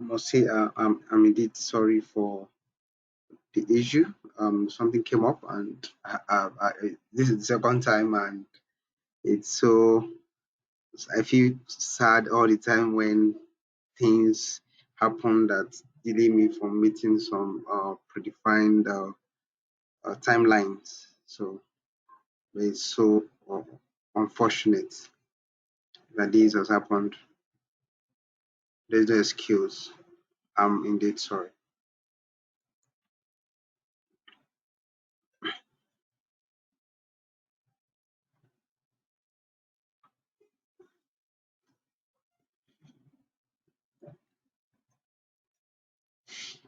must say I'm indeed sorry for the issue. Something came up, and this is the second time, and it's so I feel sad all the time when things happen that delay me from meeting some predefined timelines. So it's so unfortunate that this has happened. There's no excuse. I'm indeed sorry.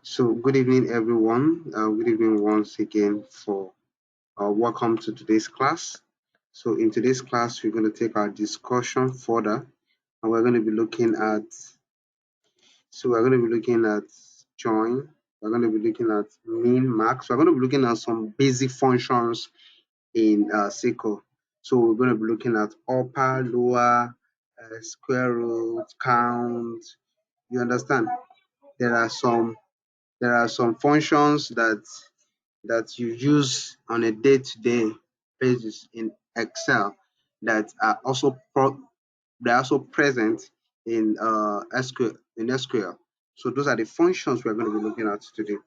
So, good evening, everyone. Good evening once again for welcome to today's class. So, in today's class, we're going to take our discussion further, and we're going to be looking at. So, we're going to be looking at join. We're going to be looking at min, max. We're going to be looking at some basic functions in SQL. So, we're going to be looking at upper, lower, square root, count. You understand? There are some functions that you use on a day-to-day basis in Excel that are also they're also present in SQL. So those are the functions we're going to be looking at today.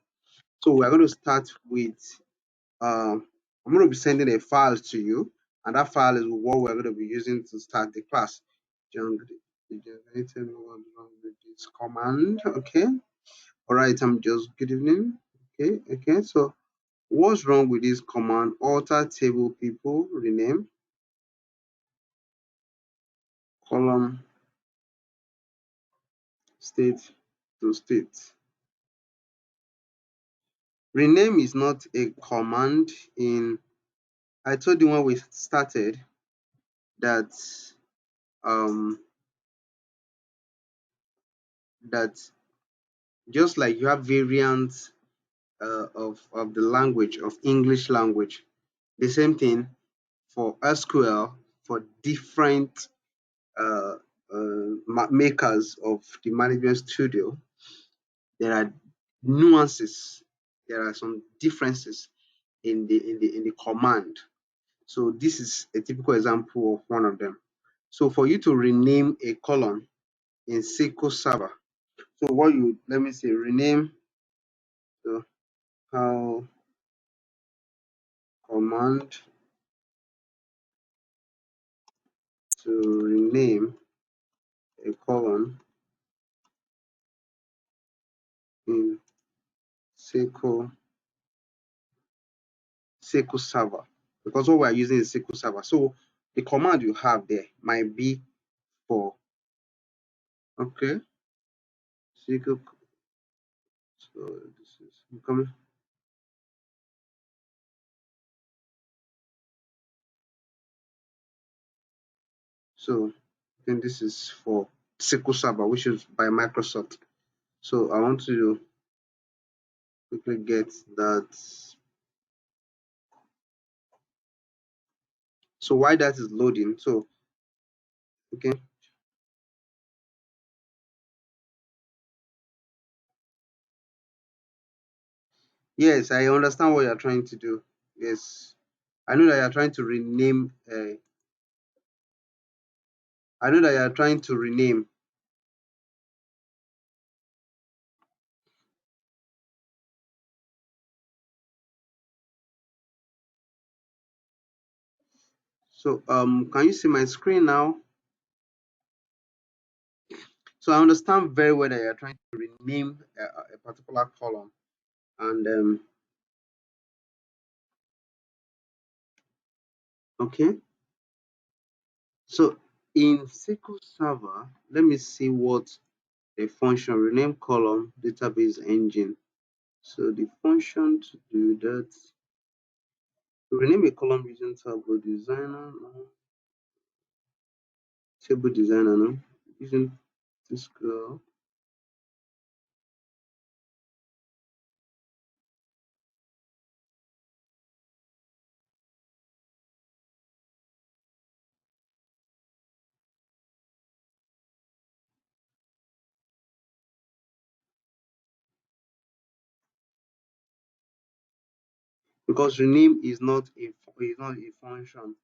So we're going to start with I'm going to be sending a file to you, and that file is what we're going to be using to start the class. John, tell me what's wrong with this command. Okay. All right. I'm just good evening. Okay. So what's wrong with this command? Alter table people, rename, column, state to state. Rename is not a command in, I told you when we started that um that just like you have variants of the language of English language, the same thing for SQL for different makers of the management studio. There are nuances, there are some differences in the command. So this is a typical example of one of them. So for you to rename a column in SQL Server, so what you let me say rename, so how command to rename a column in SQL Server, because what we are using is SQL Server. So the command you have there might be for okay SQL. So this is coming. So then this is for SQL Server, which is by Microsoft. So I want to quickly get that. So while that is loading, so okay. Yes, I understand what you're trying to do. Yes, I know that you're trying to rename. I know that you're trying to rename. So can you see my screen now? So I understand very well that you're trying to rename a particular column, and okay. So in SQL Server, let me see what a function rename column database engine. So the function to do that, to rename a column using table designer, no. Table designer, no, using this girl. because rename is not a function.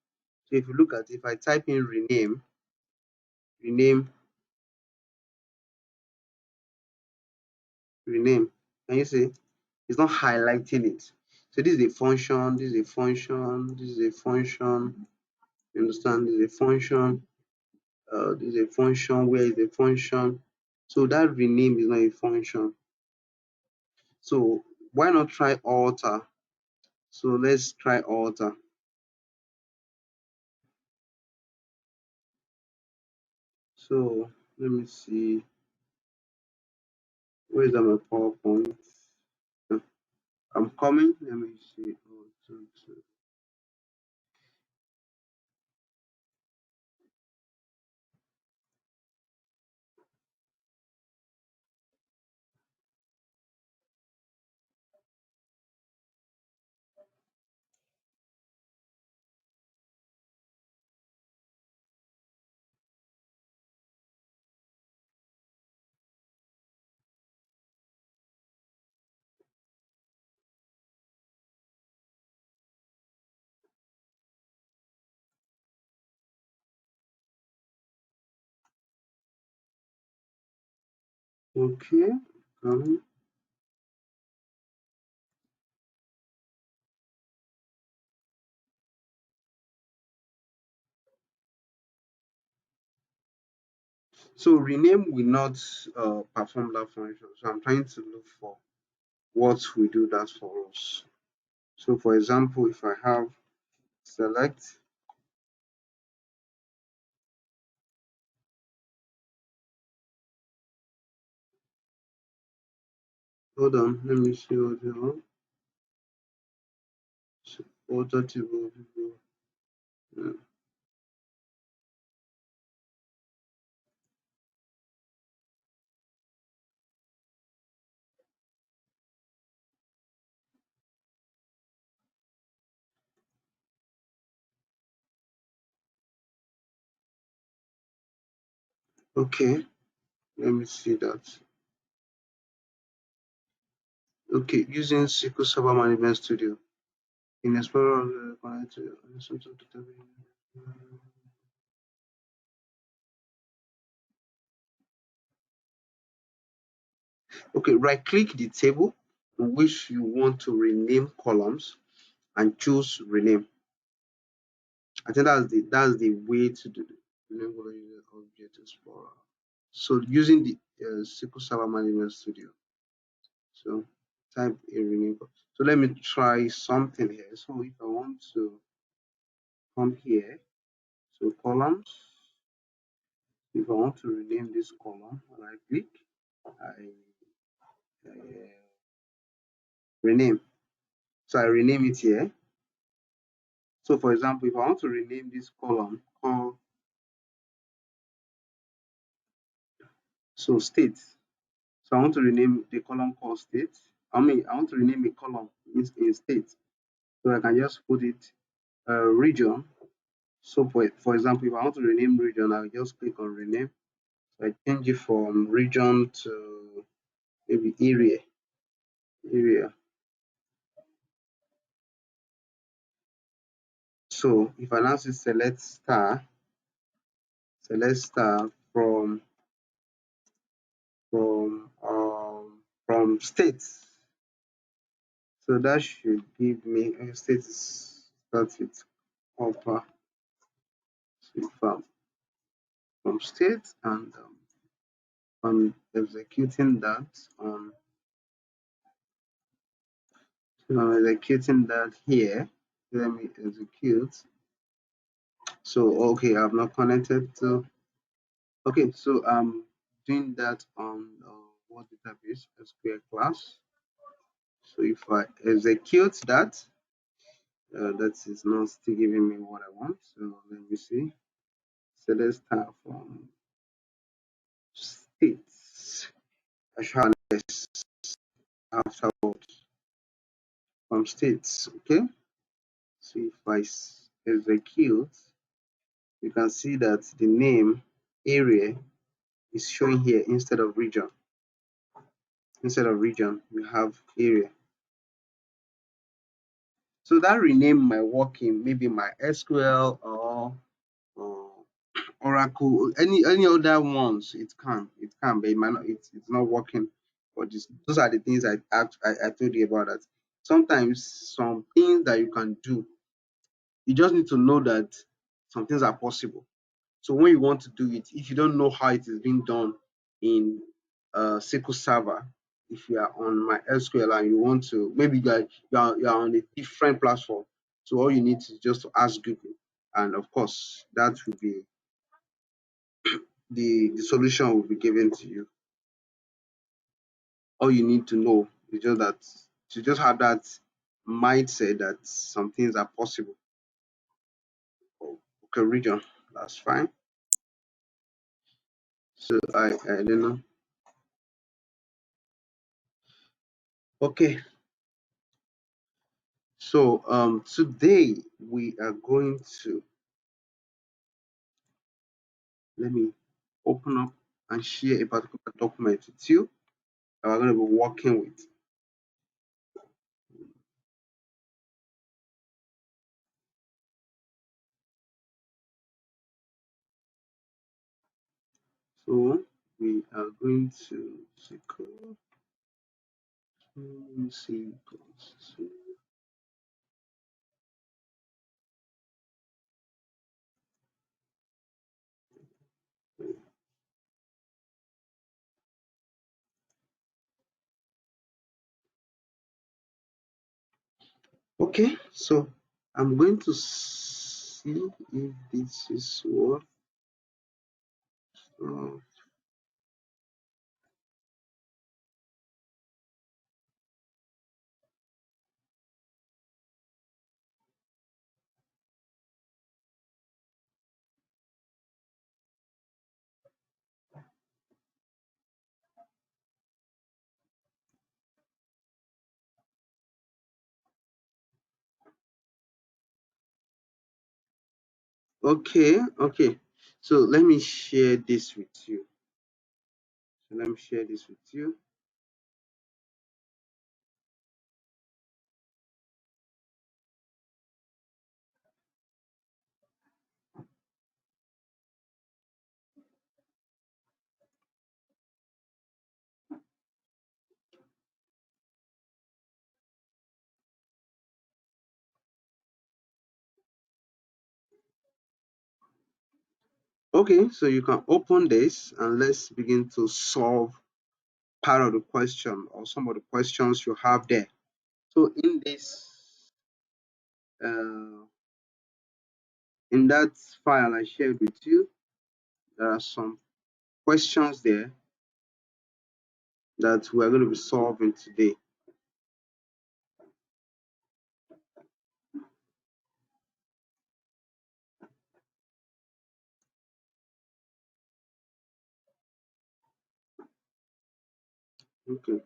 So if you look at, if I type in rename, can you see it's not highlighting it? So this is a function, this is a function, this is a function. You understand? This is a function. This is a function. Where is the function? So that rename is not a function. So why not try alter? So let's try alter. So let me see. Where is my PowerPoint? Uh, I'm coming. Let me see. Oh, okay. Coming. So rename will not perform that function. So I'm trying to look for what will do that for us. So for example, if I have select, hold on, let me see what you want. So, order table, yeah. Okay, let me see that. Okay, using SQL Server Management Studio in Explorer, connect to okay, right click the table in which you want to rename columns and choose rename. I think that's the way to do it. Rename column using Object Explorer. So using the SQL Server Management Studio. So type a rename. So let me try something here. So if I want to come here, so columns. If I want to rename this column, right click, I rename. So I rename it here. So for example, if I want to rename this column, call so state. So I want to rename the column called state. I want to rename a column in state. So I can just put it region. So for example, if I want to rename region, I'll just click on rename. So I change it from region to maybe area. So if I now say select star from states. So that should give me a state starts with upper from state, and on executing that I'm executing that here. Let me execute. So okay, I've not connected to. Okay, so I'm doing that on what database? SQL class. So if I execute that, that is not still giving me what I want. So let me see. So let's start from states. I shall afterwards from states. Okay. So if I execute, you can see that the name area is showing here instead of region. Instead of region, we have area. So that rename might work in maybe my SQL or Oracle, any other ones. It can, but it might not. It's not working. But those are the things I told you about. That sometimes some things that you can do, you just need to know that some things are possible. So when you want to do it, if you don't know how it is being done in SQL Server, if you are on my SQL and you want to, maybe you are on a different platform, so all you need is just to ask Google, and of course that will be the solution will be given to you. All you need to know is just that to just have that mindset that some things are possible. Okay, region, that's fine. So I don't know. Okay, so today we are going to, let me open up and share a particular document with you that we're going to be working with. So we are going to SQL. Let me see. Okay, so I'm going to see if this is what. uh, okay. So let me share this with you. So let me share this with you. Okay, so you can open this and let's begin to solve part of the question or some of the questions you have there. So uh, in that file I shared with you, there are some questions there that we're going to be solving today. Okay,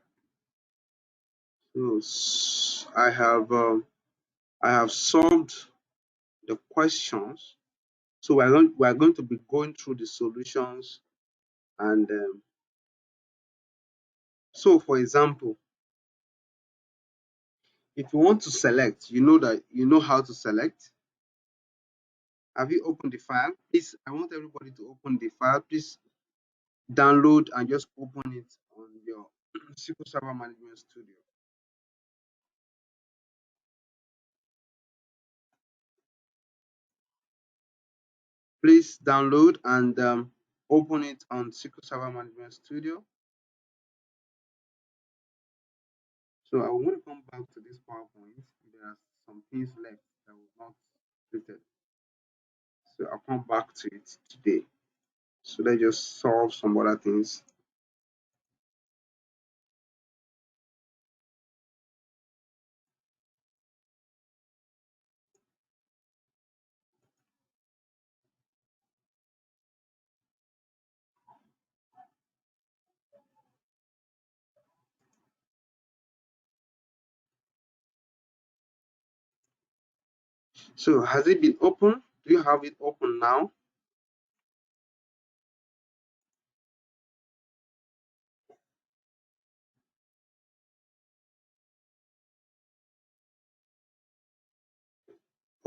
so I have solved the questions. So we're going to be going through the solutions, and so for example, if you want to select, you know that you know how to select. Have you opened the file? Please, I want everybody to open the file. Please download and just open it on your SQL Server Management Studio. Please download and open it on SQL Server Management Studio. So I want to come back to this PowerPoint. There are some things left that was not completed. So I'll come back to it today. So let's just solve some other things. So has it been open? Do you have it open now?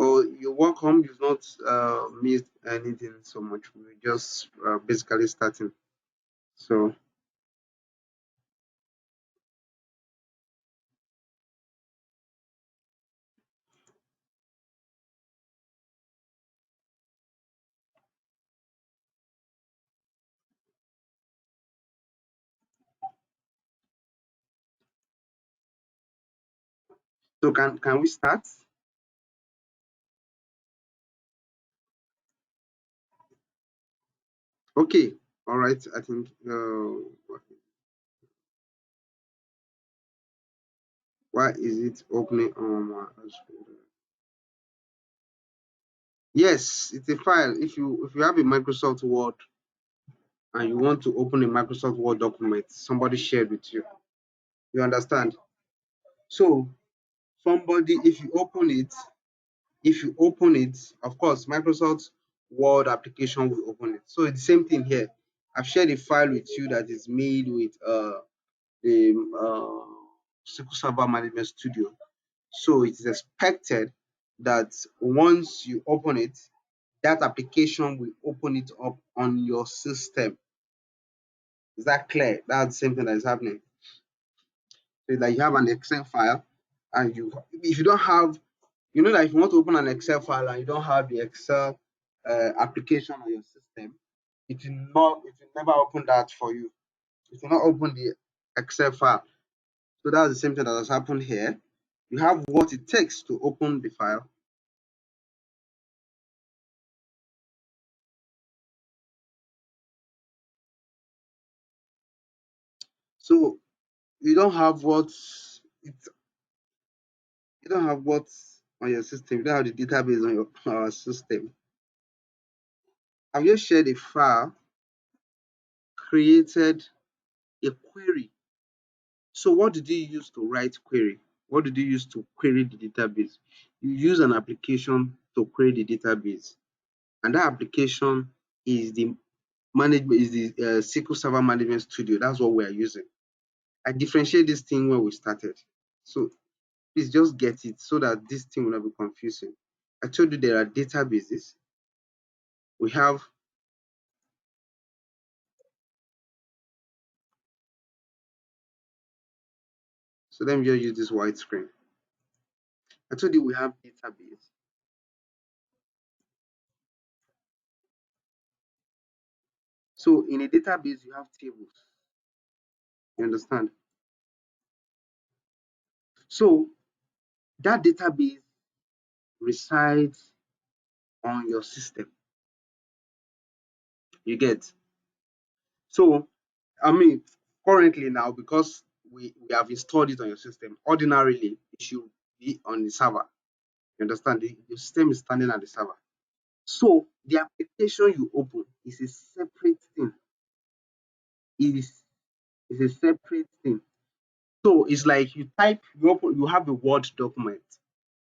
Oh, you're welcome. You've not missed anything so much. We're just basically starting. So, so can we start? Okay. All right. I think. Why is it opening on my screen? Yes, it's a file. If you have a Microsoft Word and you want to open a Microsoft Word document, somebody shared with you. You understand? So somebody, if you open it, of course, Microsoft Word application will open it. So it's the same thing here. I've shared a file with you that is made with the SQL Server Management Studio. So it is expected that once you open it, that application will open it up on your system. Is that clear? That's the same thing that is happening. So that you have an Excel file, and if you don't have, that if you want to open an Excel file and you don't have the Excel application on your system, it will never open that for you. It will not open the Excel file. So that's the same thing that has happened here. You have what it takes to open the file. So you don't have what's on your system. You don't have the database on your system. I've just shared a file, created a query. So what did you use to write query? What did you use to query the database? You use an application to query the database, and that application is the SQL Server Management Studio. That's what we are using. I differentiate this thing when we started. So please just get it so that this thing will not be confusing. I told you there are databases. We have, so let me just use this white screen. I told you we have database. So in a database, you have tables. You understand? So that database resides on your system. You get? So, I mean, currently now, because we have installed it on your system, ordinarily it should be on the server. You understand? The system is standing at the server. So the application you open is a separate thing. It is a separate thing. So it's like you have a Word document,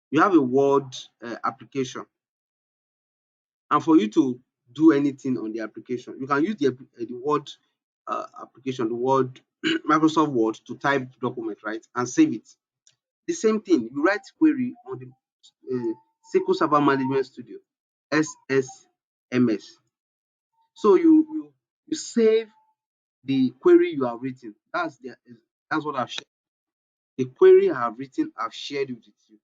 you have a Word application, and for you to do anything on the application, you can use the Word application, the Word Microsoft Word to type document, right, and save it. The same thing, you write query on the SQL Server Management Studio, SSMS. So you save the query you have written. That's what I've shared. The query I have written, I've shared it with you,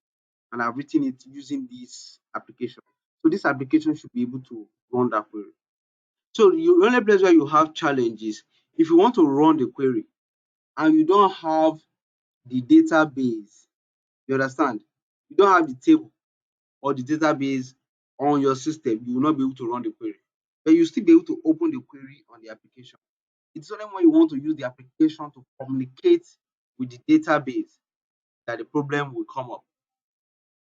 and I've written it using this application. So this application should be able to run that query. So the only place where you have challenges, if you want to run the query and you don't have the database, you understand? You don't have the table or the database on your system, you will not be able to run the query. But you still be able to open the query on the application. It's only when you want to use the application to communicate with the database that the problem will come up.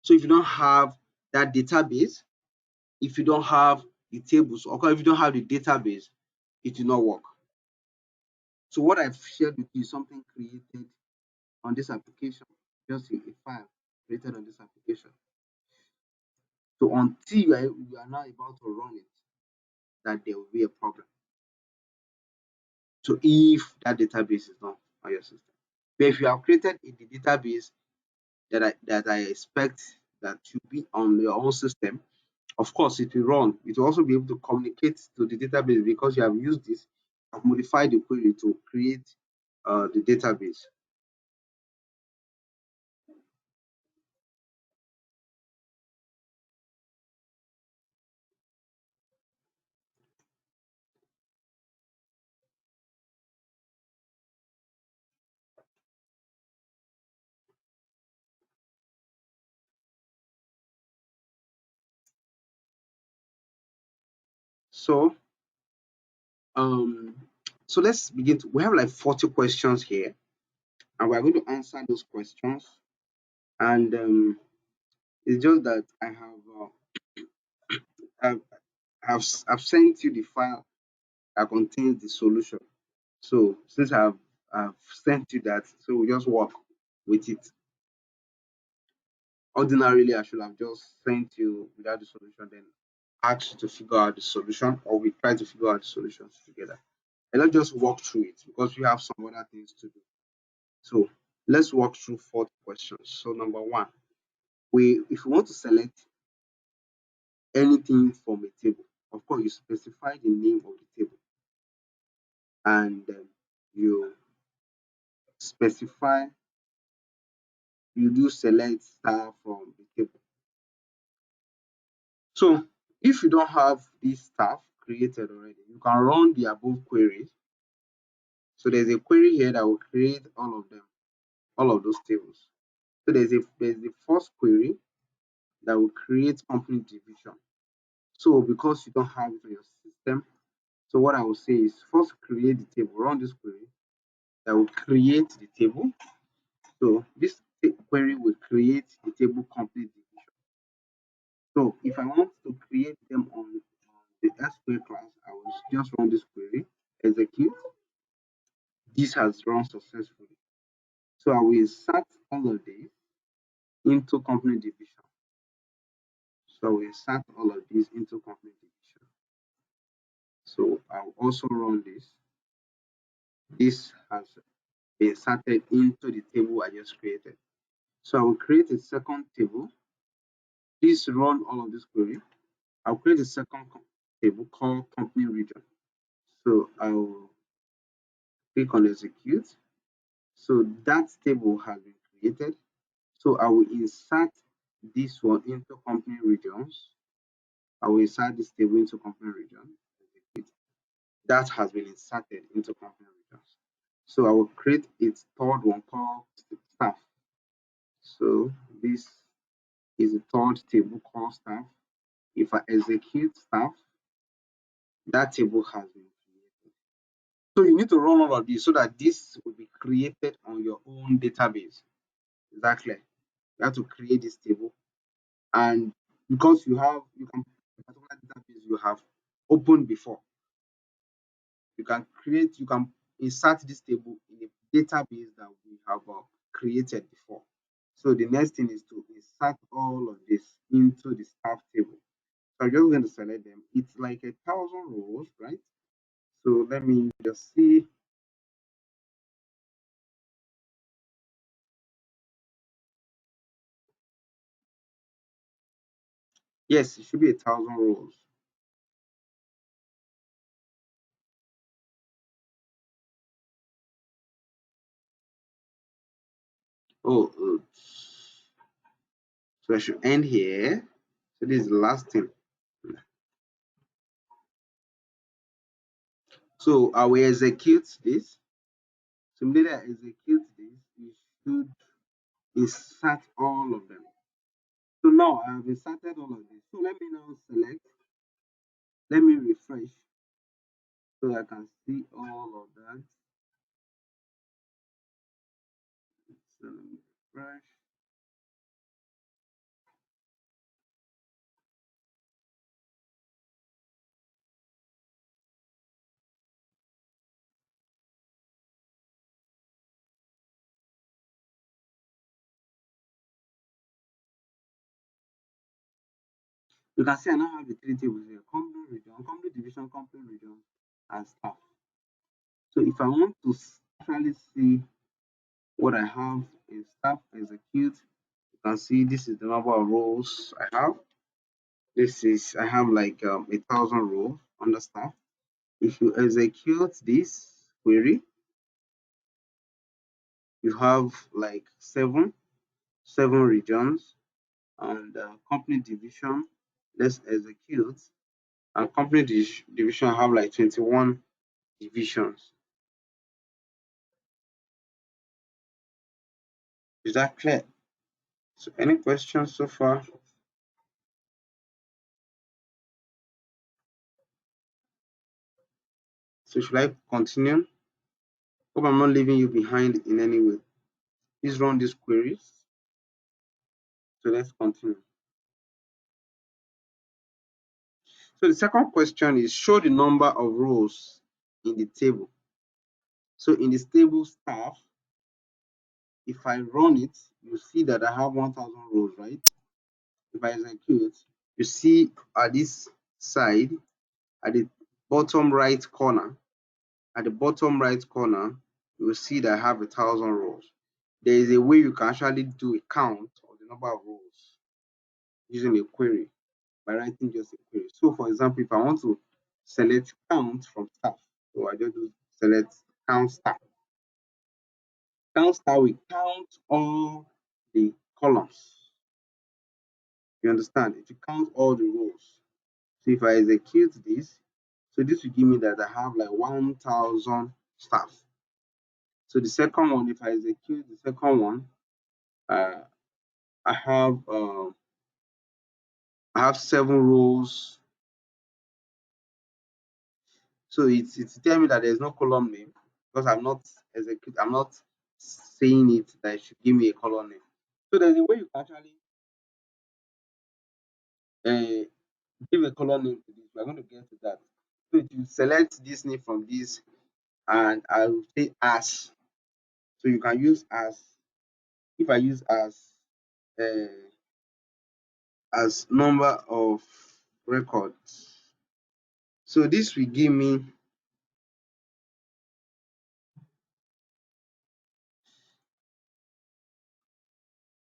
So if you don't have that database, if you don't have the tables, or if you don't have the database, it will not work. So what I've shared with you is something created on this application, just a file created on this application. So until you are now about to run it, that there will be a problem. So if that database is not on your system. But if you have created the database that I expect that will be on your own system. Of course, it will run. It will also be able to communicate to the database because you have used this, have modified the query to create the database. So, um, so let's begin. We have like 40 questions here, and we're going to answer those questions. And it's just that I've, I've sent you the file that contains the solution. So since I've sent you that, so we just work with it. Ordinarily, I should have just sent you without the solution, then asked you to figure out the solution, or we try to figure out the solutions together. And not just walk through it because we have some other things to do. So let's walk through 40 questions. So number one, if you want to select anything from a table, of course you specify the name of the table, and you specify, you do select star from the table. So if you don't have this stuff created already, you can run the above queries. So there's a query here that will create all of them, all of those tables. So there's the first query that will create company division. So because you don't have it on your system, so what I will say is first create the table, run this query that will create the table. So this query will create the table company division. So if I want to create them on the SQL class, I will just run this query, execute. This has run successfully. So I will insert all of these into company division. So I will insert all of these into company division. So I will also run this. This has been inserted into the table I just created. So I will create a second table. Please run all of this query. I'll create a second table called company region. So I will click on execute. So that table has been created. So I will insert this one into company regions. I will insert this table into company region. That has been inserted into company regions. So I will create its third one called staff. So this is the third table called staff. If I execute staff, that table has been created. So you need to run all of this so that this will be created on your own database. Exactly. You have to create this table, and because you can a particular database you have opened before, you can insert this table in a database that we have created before. So the next thing is to insert all of this into the staff table. So I'm just going to select them. It's like 1,000 rows, right? So let me just see. Yes, it should be 1,000 rows. Oh, so I should end here. So this is the last thing. So I will execute this. So immediately I execute this, you should insert all of them. So now I have inserted all of this. So let me now select, let me refresh so I can see all of that. So let me refresh. You can see I now have the three tables here: company region, company division, company region, and staff. So if I want to actually see what I have in staff, execute, You can see this is the number of rows I have. I have like 1,000 rows under staff. If you execute this query, you have like seven regions and company division. Let's execute. And company division have like 21 divisions. Is that clear? So any questions so far? So should I continue? Hope I'm not leaving you behind in any way. Please run these queries. So let's continue. So the second question is show the number of rows in the table. So in this table staff, if I run it, you see that I have 1,000 rows, right? If I execute, you see at this side, at the bottom right corner, you will see that I have 1,000 rows. There is a way you can actually do a count of the number of rows using a query by writing just a query. So for example, if I want to select count from staff, so I just do select count staff. Count star will count all the columns. You understand? It will count all the rows. So if I execute this, so this will give me that I have like 1,000 staff. So the second one, if I execute the second one, uh, I have uh, I have 7 rows. So it's telling me that there's no column name because I'm not saying it that it should give me a column name. So there's a way you can actually uh, give a column name to this. We're going to get to that. So if you select this name from this, and I will say as. So you can use as. If I use as number of records, so this will give me.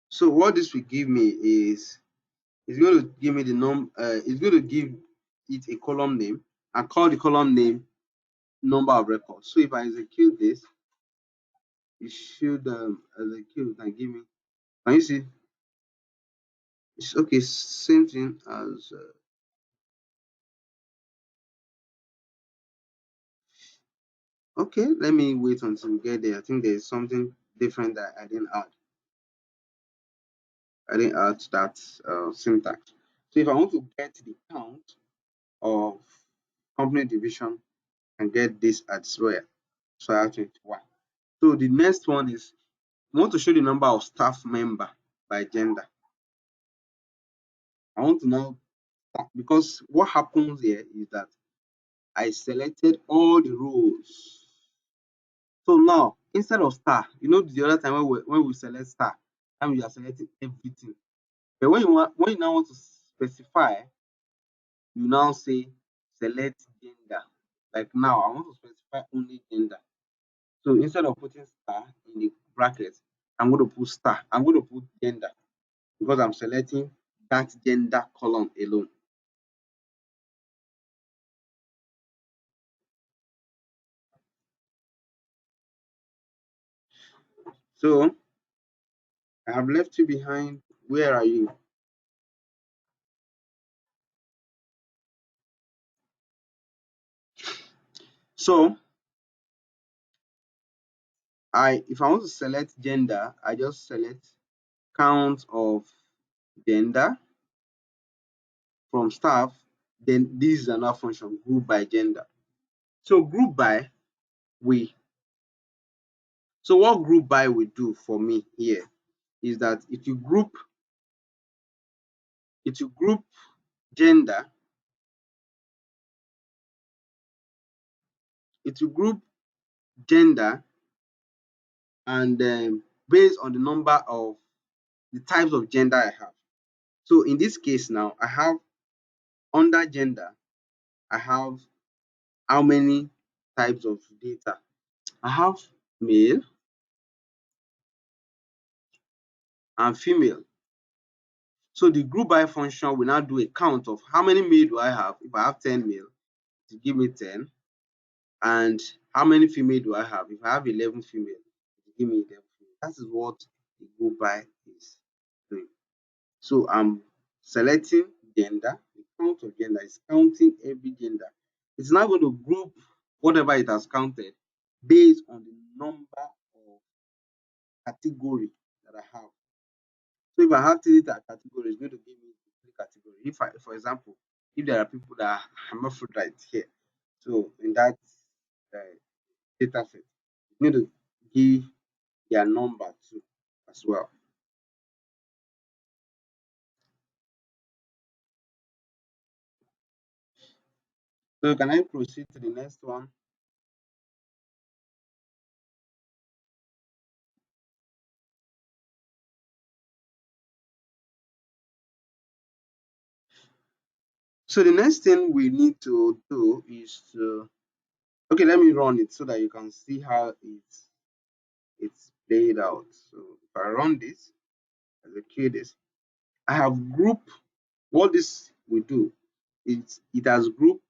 So what this will give me is it's going to give me the it's going to give it a column name and call the column name number of records. So if I execute this, it should execute and give me. Can you see? It's okay. Same thing as. Okay, let me wait until we get there. I think there's something different that I didn't add. I didn't add that syntax. So if I want to get the count of company division and get this as well, so I have 21. So the next one is I want to show the number of staff member by gender. I want to know because what happens here is that I selected all the rows. So now instead of star, you know the other time when we select star, and we are selecting everything. But when you now want to specify, you now say select gender. Like now, I want to specify only gender. So instead of putting star in the brackets, I'm going to put star. I'm going to put gender because I'm selecting that gender column alone. So I have left you behind. Where are you? So if I want to select gender, I just select count of gender from staff. Then this is another function, group by gender. So group by we. So what group by will do for me here is that if you group gender, it will group gender and based on the number of the types of gender I have. So in this case now, I have under gender, I have how many types of data? I have male and female. So the group by function will now do a count of how many male do I have. If I have 10 male, to give me 10. And how many female do I have? If I have 11 female, to give me 11 female. That is what the group by is doing. So I'm selecting gender. The count of gender is counting every gender. It's now going to group whatever it has counted based on the number of category that I have. So if I have three categories, it's going to give me three categories. If I, for example, if there are people that are hermaphrodite here, so in that uh, data set, it's going to give their number too as well. So can I proceed to the next one? So the next thing we need to do is to, okay, let me run it so that you can see how it's played out. So if I run this, execute this, I have grouped what this will do. It has grouped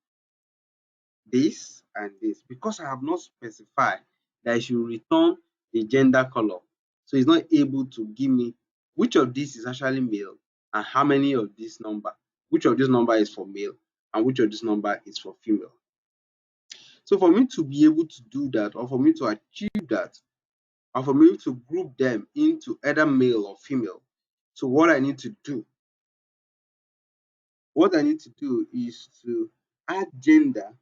this and this because I have not specified that I should return the gender column. So it's not able to give me which of this is actually male and how many of this number, which of this number is for male and which of this number is for female. So for me to be able to do that, or for me to achieve that, or for me to group them into either male or female, so what I need to do is to add gender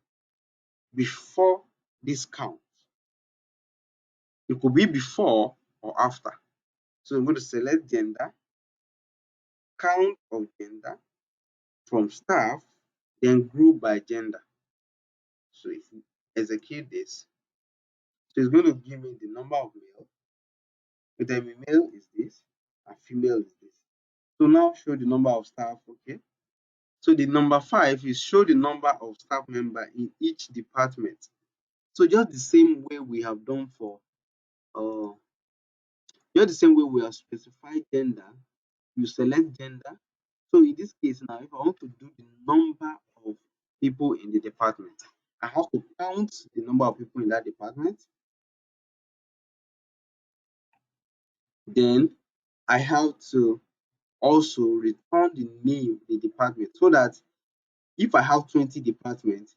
before this count. It could be before or after. So I'm going to select gender, count of gender from staff, then group by gender. So if you execute this, so it's going to give me the number of male. But then male is this and female is this. So now show the number of staff, okay? So the number 5 is show the number of staff member in each department. So just the same way we have done for uh just the same way we have specified gender, you select gender. So in this case now, if I want to do the number of people in the department, I have to count the number of people in that department. Then I have to also return the name of the department so that if I have 20 departments,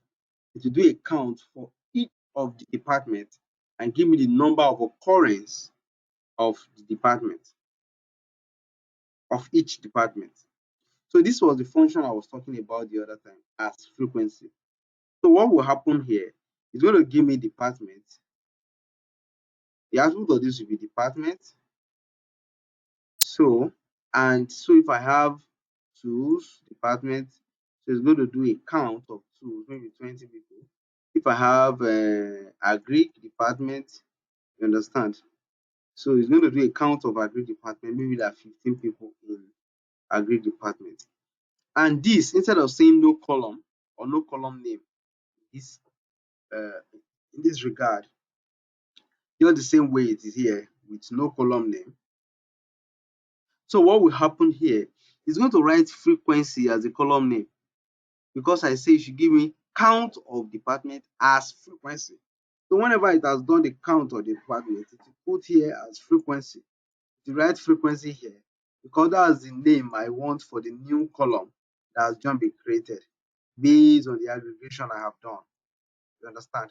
it will do a count for each of the department and give me the number of occurrence of the department, of each department. So this was the function I was talking about the other time as frequency. So what will happen here is going to give me department. The output of this will be department. So, and so if I have tools, department, so it's going to do a count of tools, maybe 20 people. If I have agri department, you understand? So it's going to do a count of agri department, maybe there are 15 people in agri department. And this, instead of saying no column or no column name, this in this regard, just the same way it is here with no column name. So what will happen here is going to write frequency as a column name because I say you should give me count of department as frequency. So whenever it has done the count of the department, it will put here as frequency. The right frequency here because that's the name I want for the new column that has just been created based on the aggregation I have done. You understand?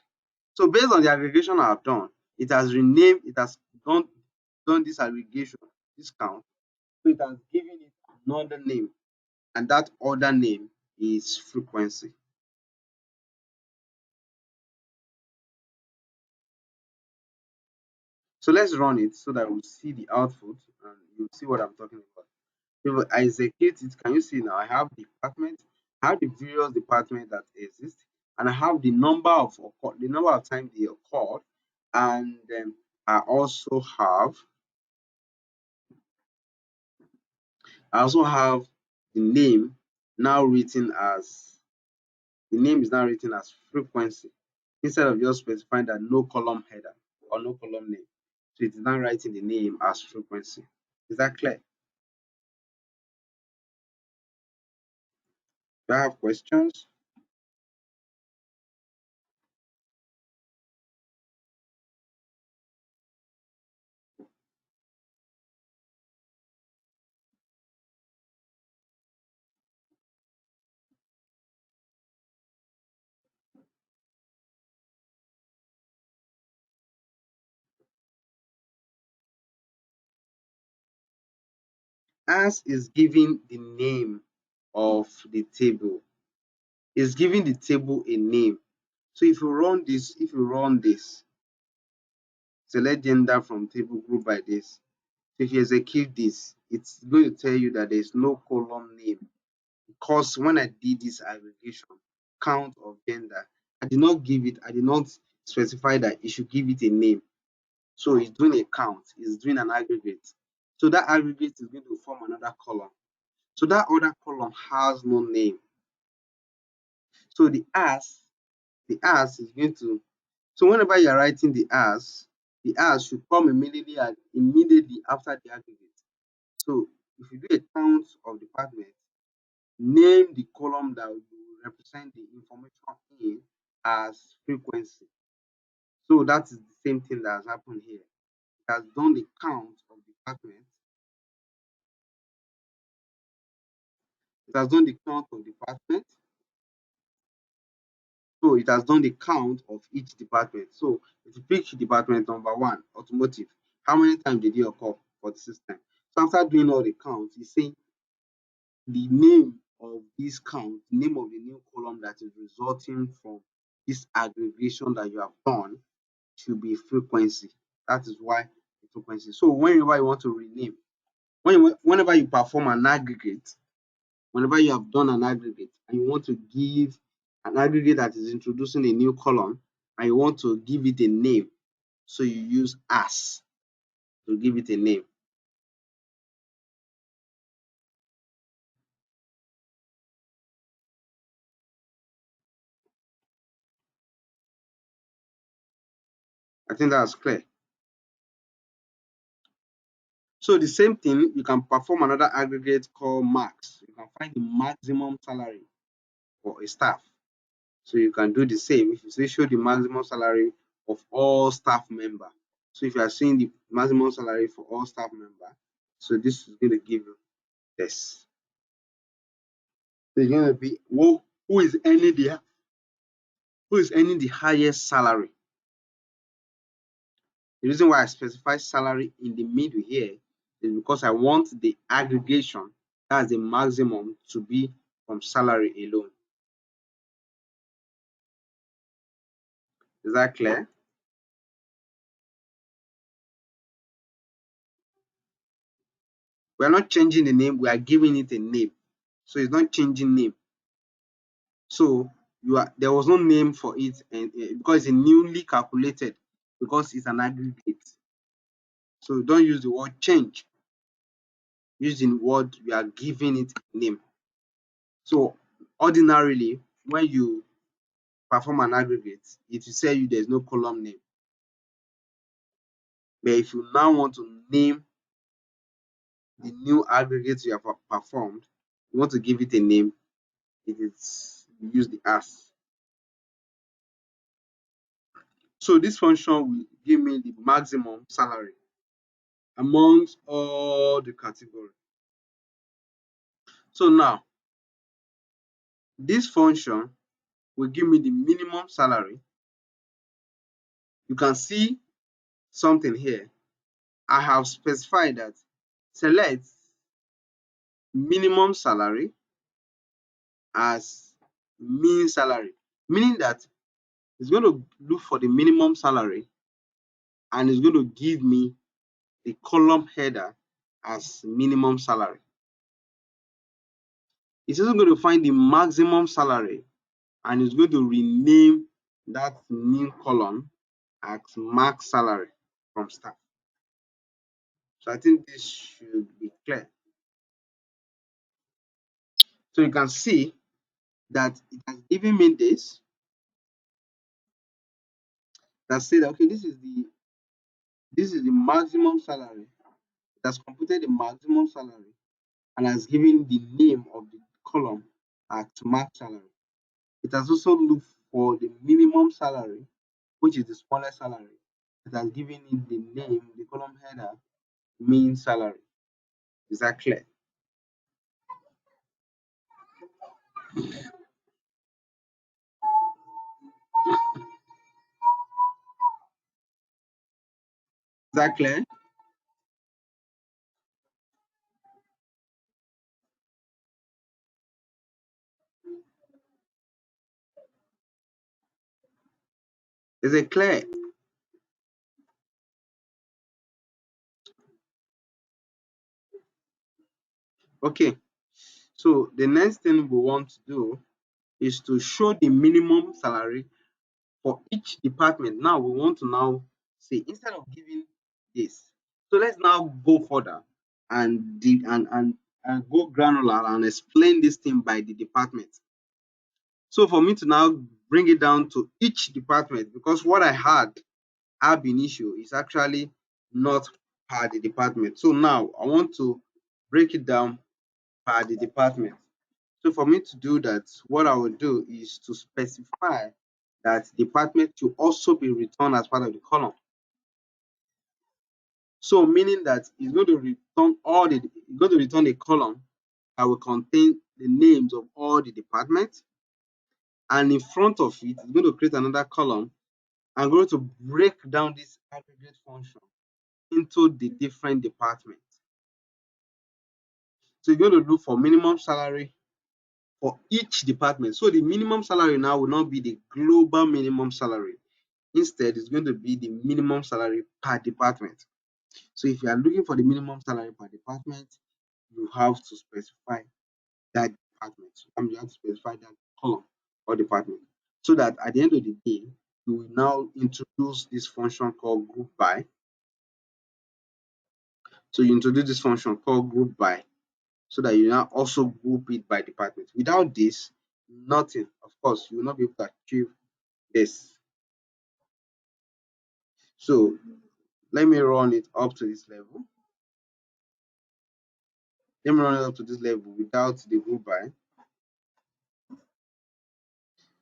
So based on the aggregation I have done, it has renamed, it has done this aggregation, this count. So it has given it another name, and that other name is frequency. So let's run it so that we'll see the output and you'll see what I'm talking about. If I execute it, can you see now? I have department, I have the various departments that exist, and I have the number of times they occurred, and then I also have the name now written as the name is now written as frequency instead of just specifying that no column header or no column name. So it is now writing the name as frequency. Is that clear? Do I have questions? As is giving the name of the table. Is giving the table a name. So if you run this, select gender from table group by this. So if you execute this, it's going to tell you that there's no column name because when I did this aggregation, count of gender, I did not specify that it should give it a name. So it's doing a count, it's doing an aggregate. So that aggregate is going to form another column. So that other column has no name. So the as is going to, so whenever you're writing the as should come immediately after the aggregate. So if you do a count of departments, name the column that will represent the information in as frequency. So that is the same thing that has happened here. It has done the count of departments. It has done the count of departments. So it has done the count of each department. So if you pick department number 1, automotive, how many times did it occur for the system? So after doing all the counts, you see the name of this count, name of the new column that is resulting from this aggregation that you have done should be frequency. That is why the frequency. So whenever you want to rename, whenever you perform an aggregate, whenever you have done an aggregate and you want to give an aggregate that is introducing a new column and you want to give it a name, so you use as to give it a name. I think that's clear. So the same thing, you can perform another aggregate called max. You can find the maximum salary for a staff. So you can do the same. If you say show the maximum salary of all staff member. So if you are seeing the maximum salary for all staff member, so this is going to give you this. So it's going to be who is earning the highest salary. The reason why I specify salary in the middle here is because I want the aggregation, that's the maximum, to be from salary alone. Is that clear? We are not changing the name, we are giving it a name. So it's not changing name. So there was no name for it, and because it's newly calculated, because it's an aggregate. So don't use the word change. Using word we are giving it a name. So ordinarily, when you perform an aggregate, it will say you there's no column name. But if you now want to name the new aggregate you have performed, you want to give it a name, it is you use the as. So this function will give me the maximum salary amongst all the categories. So now this function will give me the minimum salary. You can see something here. I have specified that select minimum salary as mean salary, meaning that it's going to look for the minimum salary and it's going to give me the column header as minimum salary. It's also going to find the maximum salary and it's going to rename that new column as max salary from staff. So I think this should be clear. So you can see that it has given me this that said, okay, this is the maximum salary. It has computed the maximum salary and has given the name of the column at max salary. It has also looked for the minimum salary, which is the smallest salary. It has given it the name, the column header, mean salary. Is that clear? Is that clear? Is it clear? Okay. So the next thing we want to do is to show the minimum salary for each department. Now we want to now say, instead of giving this, so let's now go further and and go granular and explain this thing by the department. So for me to now bring it down to each department, because what I had ab initio is actually not per the department. So now I want to break it down per the department. So for me to do that, what I will do is to specify that department should also be returned as part of the column. So meaning that it's going to return it's going to return a column that will contain the names of all the departments, and in front of it, it's going to create another column. I'm going to break down this aggregate function into the different departments. So you're going to look for minimum salary for each department. So the minimum salary now will not be the global minimum salary. Instead, it's going to be the minimum salary per department. So if you are looking for the minimum salary per department, you have to specify that department. You have to specify that column or department. So that at the end of the day, you will now introduce this function called group by. So you introduce this function called group by, so that you now also group it by department. Without this, nothing. Of course, you will not be able to achieve this. So let me run it up to this level. Let me run it up to this level without the group by.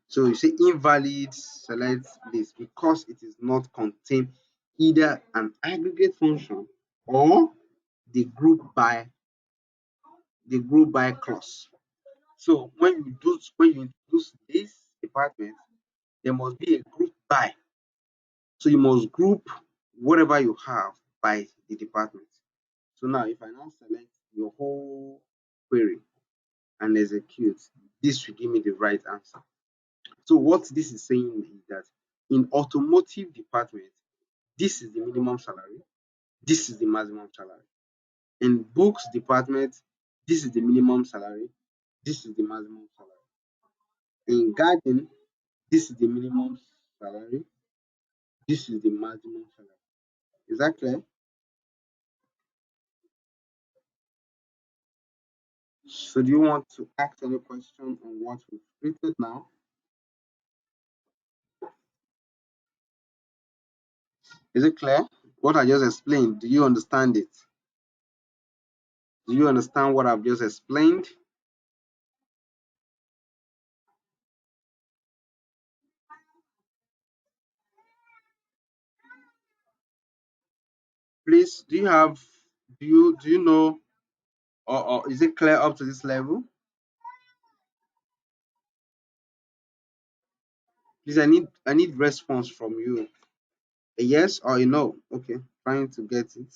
So you say invalid, select this because it is not contain either an aggregate function or the group by clause. So when you introduce this department, there must be a group by. So you must group whatever you have by the department. So now if I now select your whole query and execute, this will give me the right answer. So what this is saying is that in automotive department, this is the minimum salary, this is the maximum salary. In books department, this is the minimum salary, this is the maximum salary. In garden, this is the minimum salary, this is the maximum salary. Is that clear? So do you want to ask any question on what we've created now? Is it clear? What I just explained, do you understand it? Do you understand what I've just explained? Please, do you know, or is it clear up to this level? Please, I need response from you. A yes or a no. Okay, trying to get it.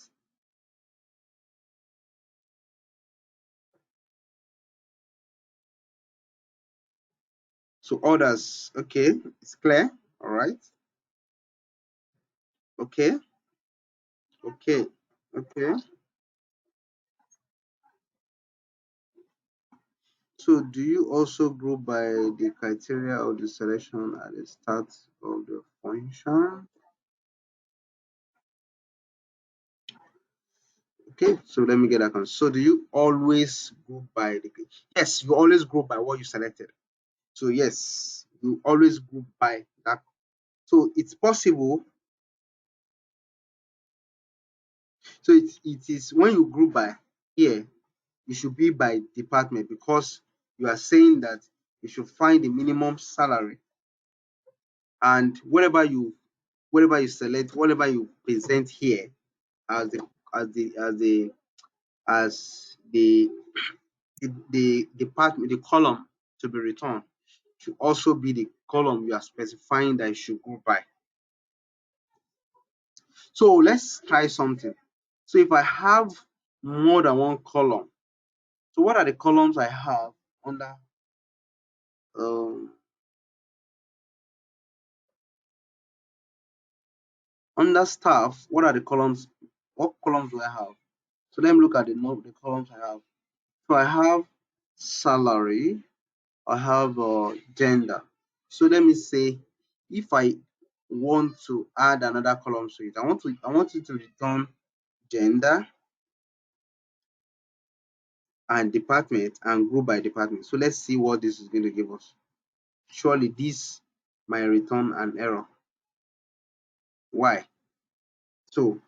So others, okay, it's clear. All right. Okay, okay, okay. So do you also group by the criteria of the selection at the start of the function? Okay, so let me get that. So do you always group by the, yes, you always group by what you selected. So yes, you always group by that. So it's possible. So it is when you group by here, it should be by department because you are saying that you should find the minimum salary, and whatever you select, whatever you present here as the as the as the as the department, the column to be returned should also be the column you are specifying that it should go by. So let's try something. So if I have more than one column, so what are the columns I have under um, under staff? What are the columns? What columns do I have? So let me look at the columns I have. So I have salary, I have gender. So let me say if I want to add another column to it, I want it to return gender and department and group by department. So let's see what this is going to give us. Surely this might return an error. Why? So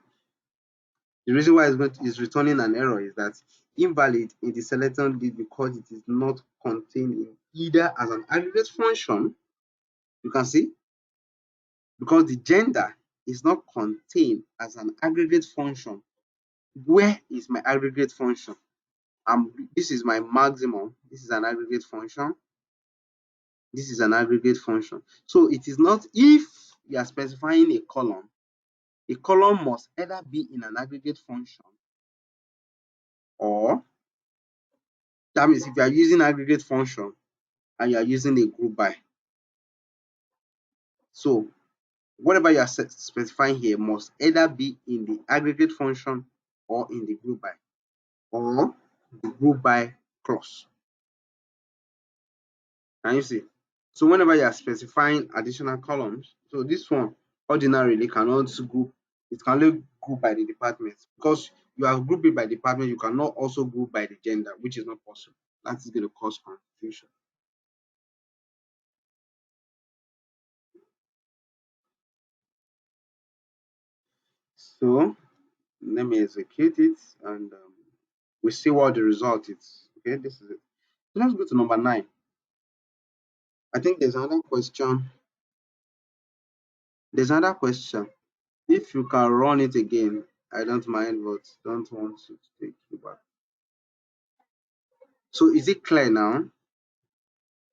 the reason why it's returning an error is that invalid in the selected list because it is not contained in either as an aggregate function. You can see, because the gender is not contained as an aggregate function. Where is my aggregate function? This is my maximum. This is an aggregate function. This is an aggregate function. So it is not, if you are specifying a column, the column must either be in an aggregate function, or that means if you are using aggregate function and you are using a group by. So whatever you are specifying here must either be in the aggregate function or in the group by, or the group by clause. Can you see? So whenever you are specifying additional columns, so this one ordinarily cannot group, it can only group by the department. Because you have grouped it by department, you cannot also group by the gender, which is not possible. That is going to cause confusion. So let me execute it, and we see what the result is. Okay, this is it. So let's go to number 9. I think there's another question. There's another question. If you can run it again, I don't mind, but don't want to take you back. So is it clear now?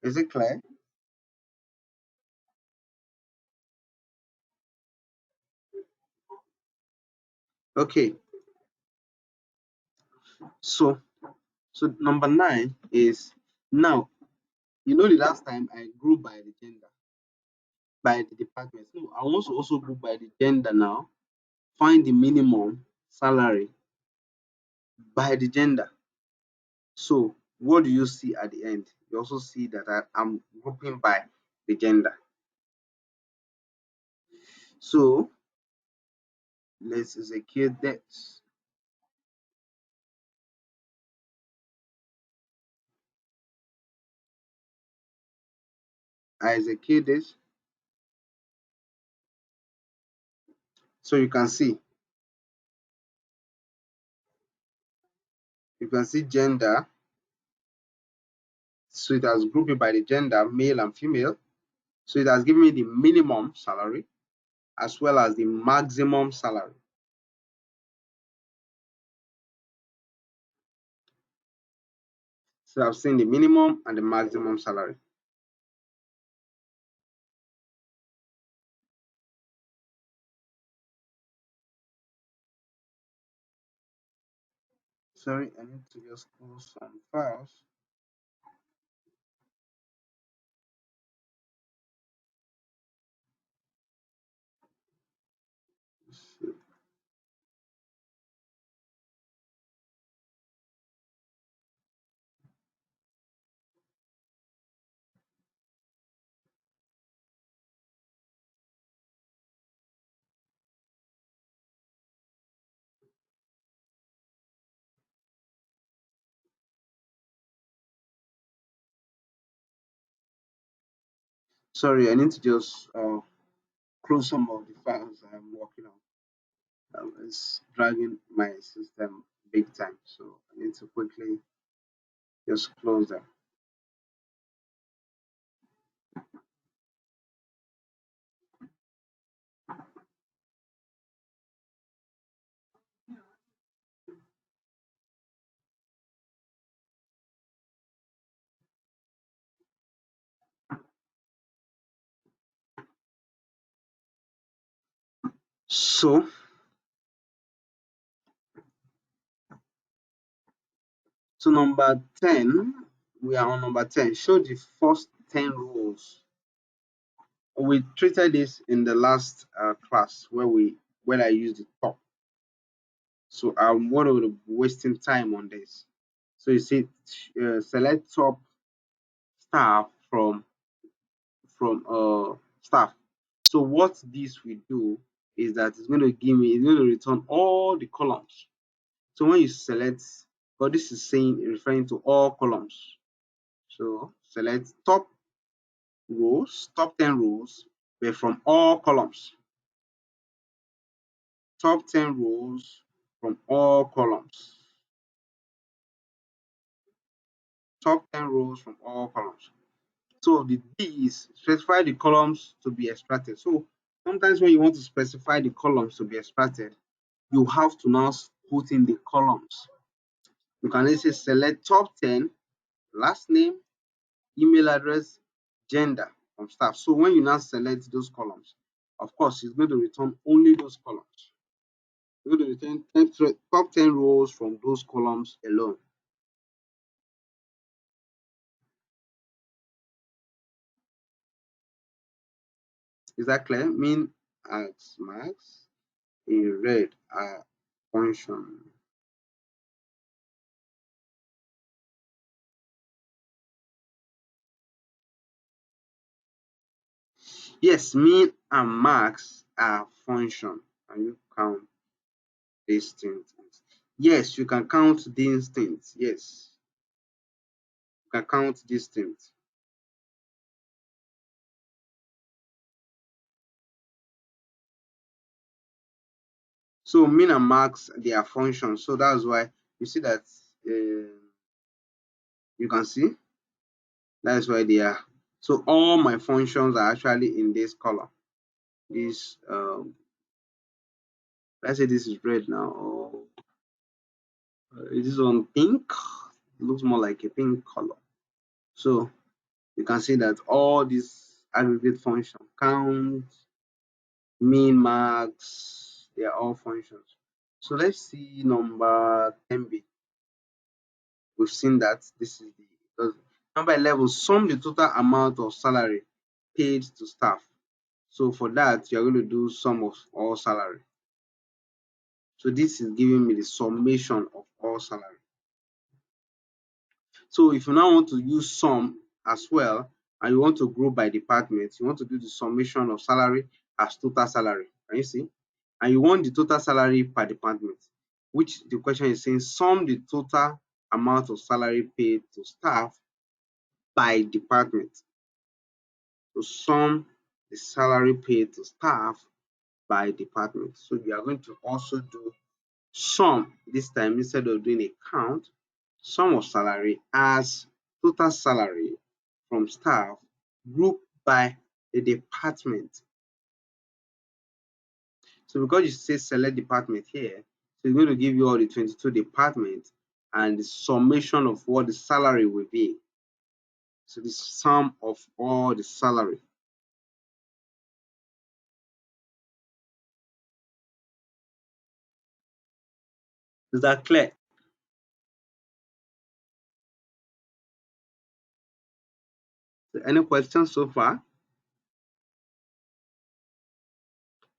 Is it clear? Okay. So number 9 is, now you know the last time I grew by the gender, by the department. So I want to also group by the gender now. Find the minimum salary by the gender. So what do you see at the end? You also see that I'm grouping by the gender. So let's execute that. I execute this. So you can see gender. So it has grouped it by the gender, male and female. So it has given me the minimum salary as well as the maximum salary. So I've seen the minimum and the maximum salary. Sorry, I need to just close some files. Sorry, I need to just close some of the files I'm working on. It's dragging my system big time, so I need to quickly just close them. So number 10, we are on number 10. Show the first 10 rows. We treated this in the last class where I used the top. So I'm going to be wasting time on this. So you see, select top staff from staff. So what this will do is that it's going to return all the columns. So when you select, but this is saying referring to all columns. So select top rows, top 10 rows, were from all columns. Top 10 rows from all columns. Top 10 rows from all columns. So the D is specify the columns to be extracted. So sometimes when you want to specify the columns to be extracted, you have to now put in the columns. You can say select top 10, last name, email address, gender from staff. So when you now select those columns, of course, it's going to return only those columns. It's going to return top 10 rows from those columns alone. Is that clear? Min as max in red are function. Yes, min and max are function. Can you count these things? Yes, you can count these things. Yes, you can count these things. So min and max, they are functions. So that's why you see that you can see that's why they are. So all my functions are actually in this column. This let's say this is red now, or it is on pink. It looks more like a pink color. So you can see that all these aggregate function count, min, max, they are all functions. So let's see number 10b. We've seen that this is the number 11. Sum the total amount of salary paid to staff. So for that, you're going to do sum of all salary. So this is giving me the summation of all salary. So if you now want to use sum as well, and you want to group by department, you want to do the summation of salary as total salary. Can you see? And you want the total salary per department, which the question is saying sum the total amount of salary paid to staff by department. So sum the salary paid to staff by department. So you are going to also do sum this time instead of doing a count, sum of salary as total salary from staff grouped by the department. So because you say select department here, so it's going to give you all the 22 departments and the summation of what the salary will be. So the sum of all the salary. Is that clear? So any questions so far?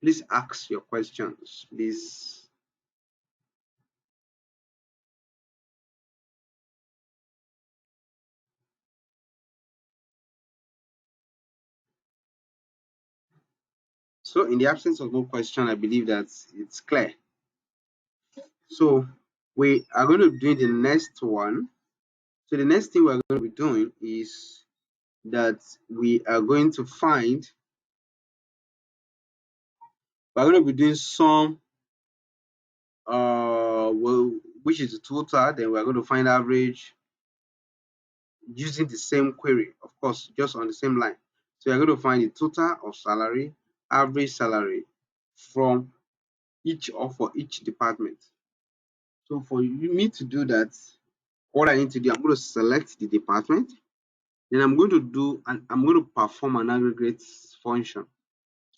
Please ask your questions, please. So in the absence of no question, I believe that it's clear. So we are going to do the next one. So the next thing we're going to be doing is that we're going to be doing some well, which is the total, then we're going to find average using the same query, of course, just on the same line. So you're going to find the total of salary, average salary from for each department. So for me to do that, what I need to do, I'm going to select the department. Then I'm going to perform an aggregate function.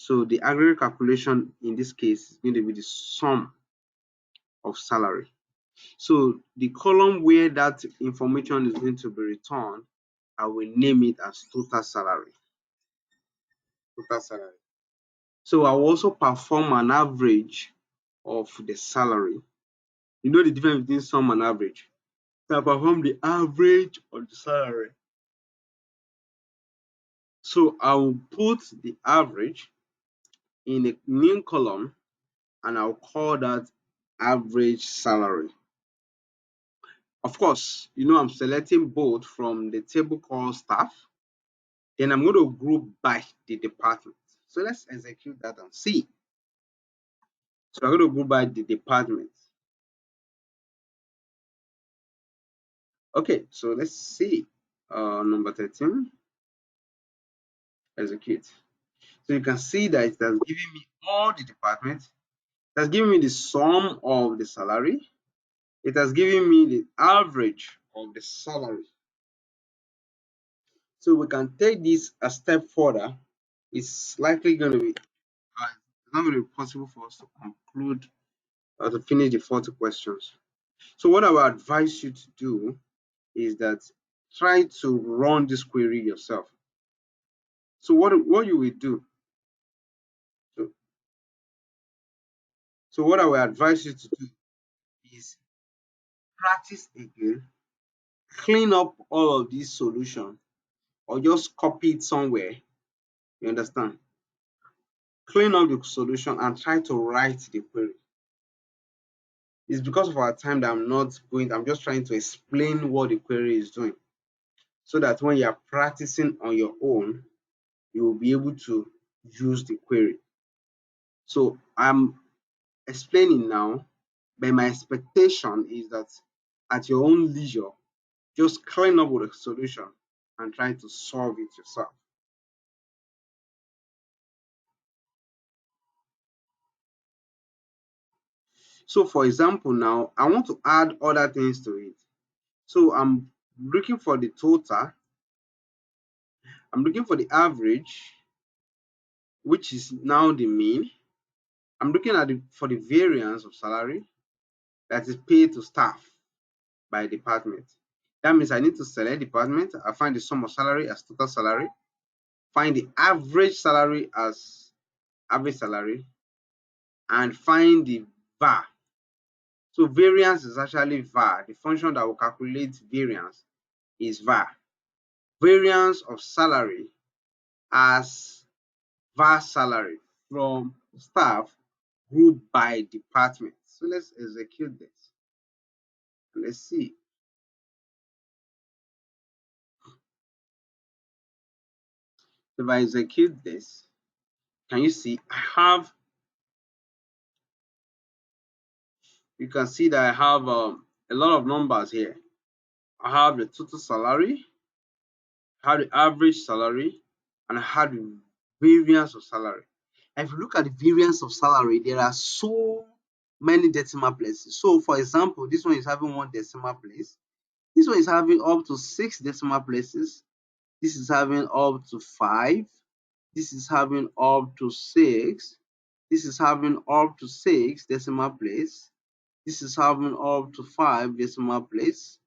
So the aggregate calculation in this case is going to be the sum of salary. So the column where that information is going to be returned, I will name it as total salary. Total salary. So I will also perform an average of the salary. You know the difference between sum and average. So I perform the average of the salary. So I will put the average in a new column and I'll call that average salary. Of course, you know I'm selecting both from the table called staff. Then I'm going to group by the department. So let's execute that and see. So I'm going to group by the department. Okay, so let's see. Number 13, execute. So you can see that it has given me all the departments. It has given me the sum of the salary. It has given me the average of the salary. So we can take this a step further. It's likely going to be it's not going to be possible for us to conclude or to finish the 40 questions. So what I will advise you to do is that try to run this query yourself. So what you will do, so, so what I will advise you to do is practice again, clean up all of these solutions, or just copy it somewhere. You understand? Clean up the solution and try to write the query. It's because of our time that I'm just trying to explain what the query is doing, so that when you're practicing on your own, you will be able to use the query. So I'm explaining now, but my expectation is that at your own leisure, just clean up with a solution and try to solve it yourself. So for example, now I want to add other things to it. So I'm looking for the total, I'm looking for the average, which is now the mean. I'm looking at for the variance of salary that is paid to staff by department. That means I need to select department. I find the sum of salary as total salary, find the average salary as average salary, and find the VAR. So variance is actually VAR. The function that will calculate variance is VAR. Variance of salary as VAR salary from staff group by department. So let's execute this. Let's see. If I execute this, can you see you can see that I have a lot of numbers here. I have the total salary, I have the average salary, and I have the variance of salary. And if you look at the variance of salary, there are so many decimal places. So for example, this one is having one decimal place. This one is having up to 6 decimal places. This is having up to 5. This is having up to 6. This is having up to 6 decimal place. This is having up to 5 decimal place.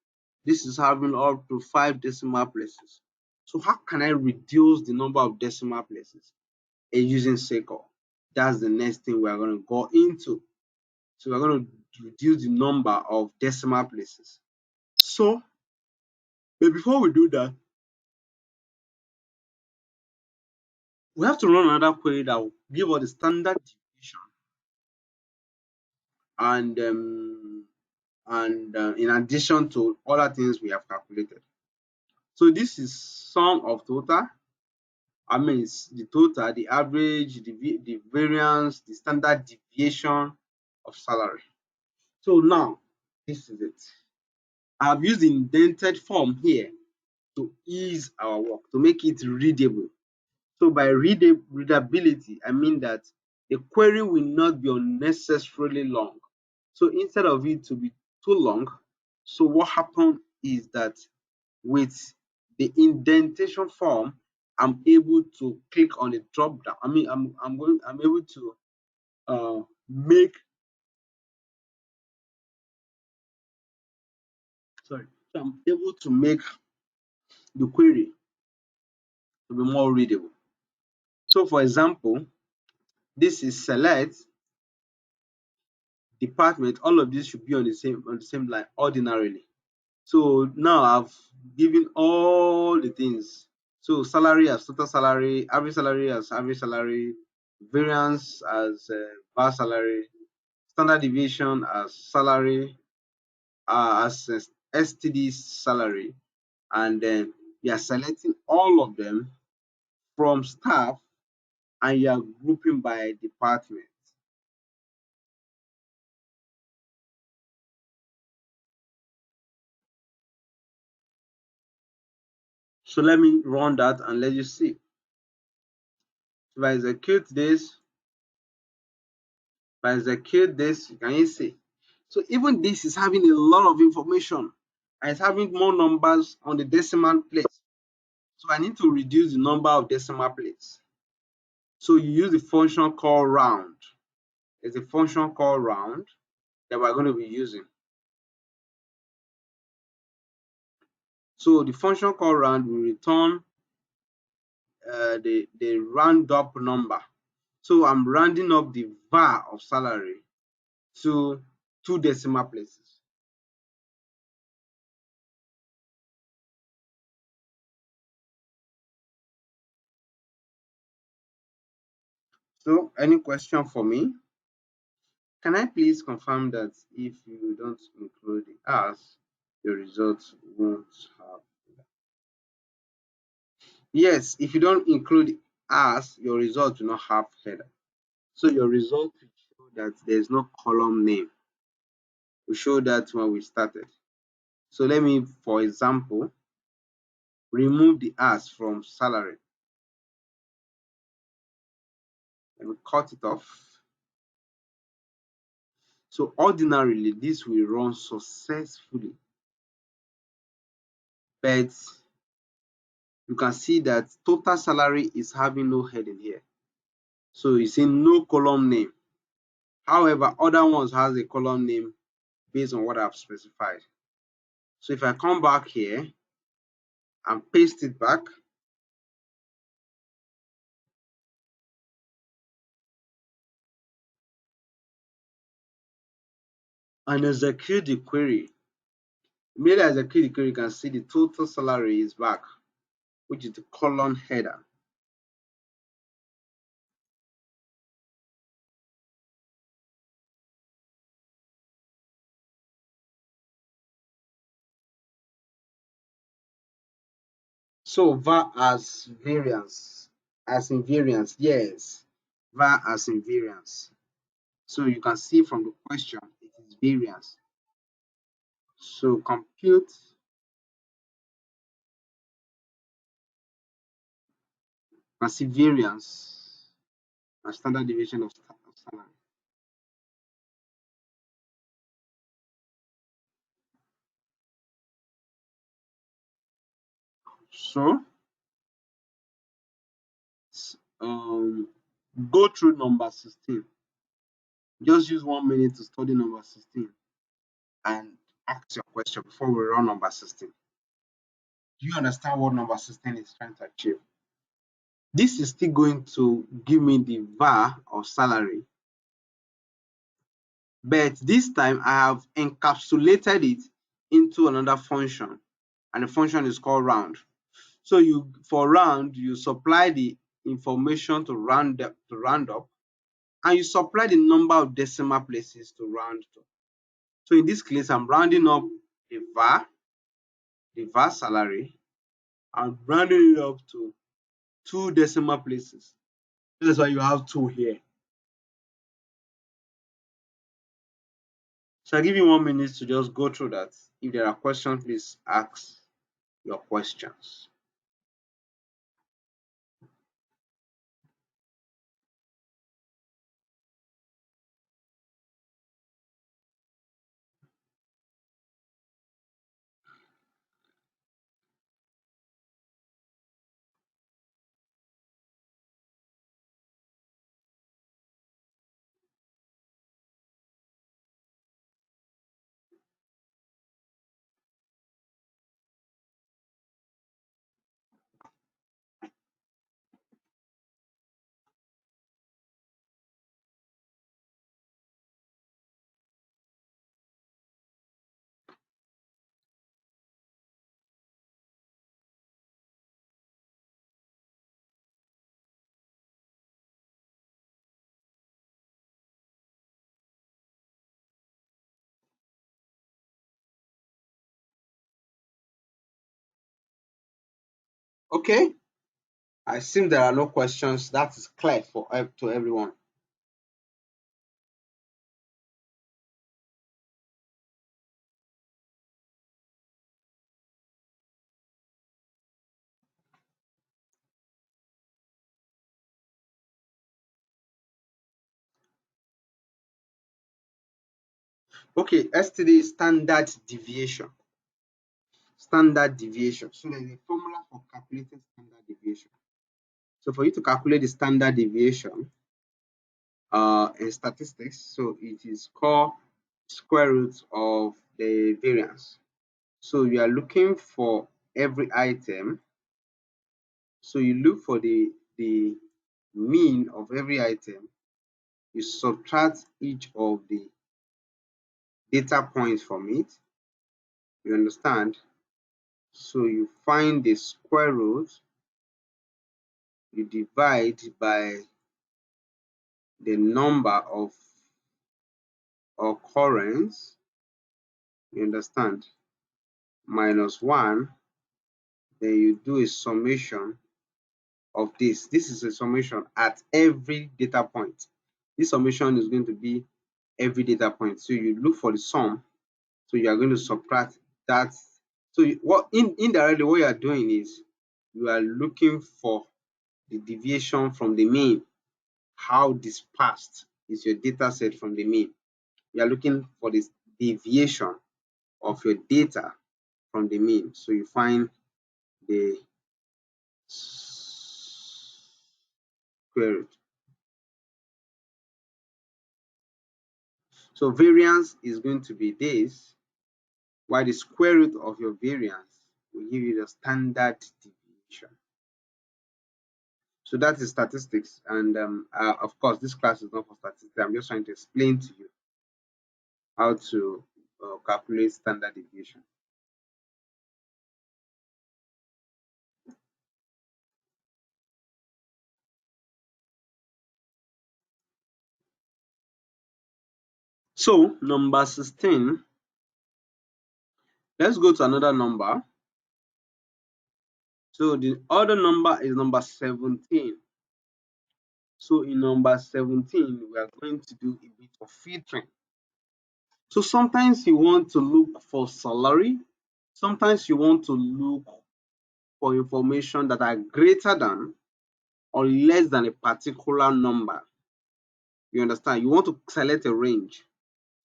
This is having up to 5 decimal places. So how can I reduce the number of decimal places? Using SQL. That's the next thing we're going to go into. So we're going to reduce the number of decimal places. So, but before we do that, we have to run another query that will give us the standard deviation and in addition to other things we have calculated. So this is sum of total. I mean, it's the total, the average, the variance, the standard deviation of salary. So now, this is it. I've used the indented form here to ease our work, to make it readable. So by readability, I mean that the query will not be unnecessarily long. So instead of it to be too long, so what happened is that with the indentation form, I'm able to click on the drop down. I mean, I'm able to make, sorry, so I'm able to make the query to be more readable. So for example, this is select department. All of this should be on the same line ordinarily. So now I've given all the things. So salary as total salary, average salary, variance as bar salary, standard deviation as salary, as STD salary, and then you are selecting all of them from staff and you are grouping by department. So let me run that and let you see. If I execute this, can you see? So even this is having a lot of information and it's having more numbers on the decimal place. So I need to reduce the number of decimal places. So you use the function called round. There's a function called round that we're going to be using. So the function called round will return the round up number. So I'm rounding up the var of salary to 2 decimal places. So any question for me? Can I please confirm that if you don't include the as, your results won't have? Yes, if you don't include as, your result will not have header. So your result will show that there's no column name. We showed that when we started. So let me, for example, remove the as from salary. Let me cut it off. So ordinarily, this will run successfully, but you can see that total salary is having no heading here. So it's in no column name. However, other ones has a column name based on what I've specified. So if I come back here and paste it back, and execute the query, immediately I execute the query, you can see the total salary is back, which is the column header. So var as variance, as in variance, yes, var as in variance. So you can see from the question, it is variance. So compute, you can see variance and standard deviation of salary. So go through number 16. Just use 1 minute to study number 16 and ask your question before we run number 16. Do you understand what number 16 is trying to achieve? This is still going to give me the var of salary, but this time I have encapsulated it into another function, and the function is called round. So for round, you supply the information to round up, and you supply the number of decimal places to round to. So in this case, I'm rounding up the var salary. I'm rounding it up to 2 decimal places. That's why you have 2 here. So I give you 1 minute to just go through that. If there are questions, please ask your questions. Okay, I assume there are no questions. That is clear for to everyone. Okay, STD is standard deviation. Standard deviation. So there's a formula for calculating standard deviation. So for you to calculate the standard deviation in statistics, so it is called square root of the variance. So you are looking for every item. So you look for the mean of every item. You subtract each of the data points from it. You understand? So you find the square root, you divide by the number of occurrence, you understand, minus 1, then you do a summation of this. This is a summation at every data point. This summation is going to be every data point. So you look for the sum. So you are going to subtract that. So indirectly what you are doing is you are looking for the deviation from the mean. How dispersed is your data set from the mean? You are looking for this deviation of your data from the mean. So you find the square root. So variance is going to be this, while the square root of your variance will give you the standard deviation. So that is statistics, and of course this class is not for statistics. I'm just trying to explain to you how to calculate standard deviation. So number 16, let's go to another number. So the other number is number 17. So in number 17, we are going to do a bit of filtering. So sometimes you want to look for salary. Sometimes you want to look for information that are greater than or less than a particular number. You understand? You want to select a range.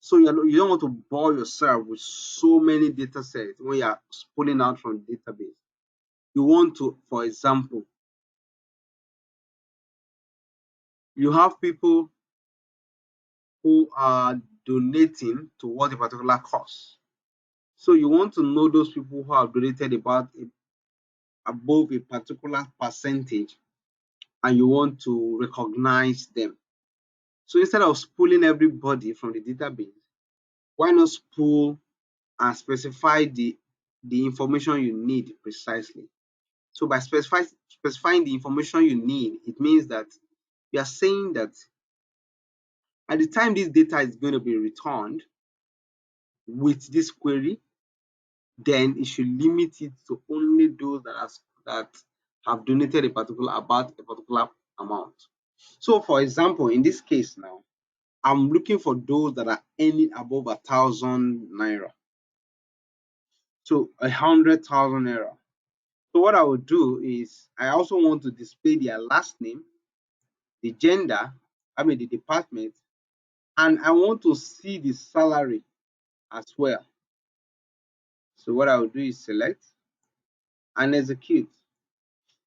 So you don't want to bore yourself with so many data sets when you are pulling out from the database. You want to, for example, you have people who are donating towards a particular cause. So you want to know those people who have donated above a particular percentage, and you want to recognize them. So instead of pulling everybody from the database, why not pull and specify the information you need precisely? So by specifying the information you need, it means that you are saying that at the time this data is going to be returned with this query, then it should limit it to only those that have donated about a particular amount. So for example, in this case now, I'm looking for those that are earning above 1,000 naira. So 100,000 naira. So what I would do is I also want to display their last name, the gender, the department, and I want to see the salary as well. So what I will do is select and execute.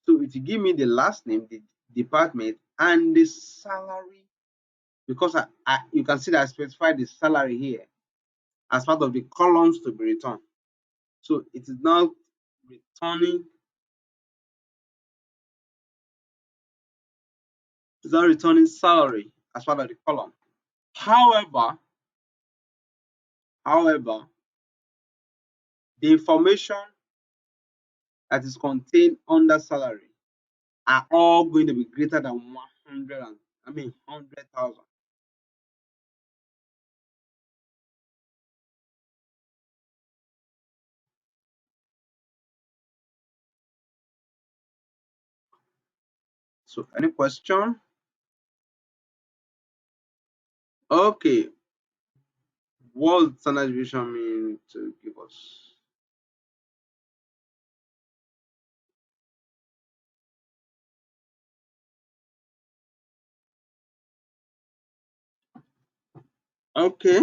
So it will give me the last name, the department, and the salary, because you can see that I specified the salary here as part of the columns to be returned. So it is now returning, salary as part of the column. However, the information that is contained under salary are all going to be greater than 100,000. So any question? Okay, what does standard deviation mean to give us? Okay,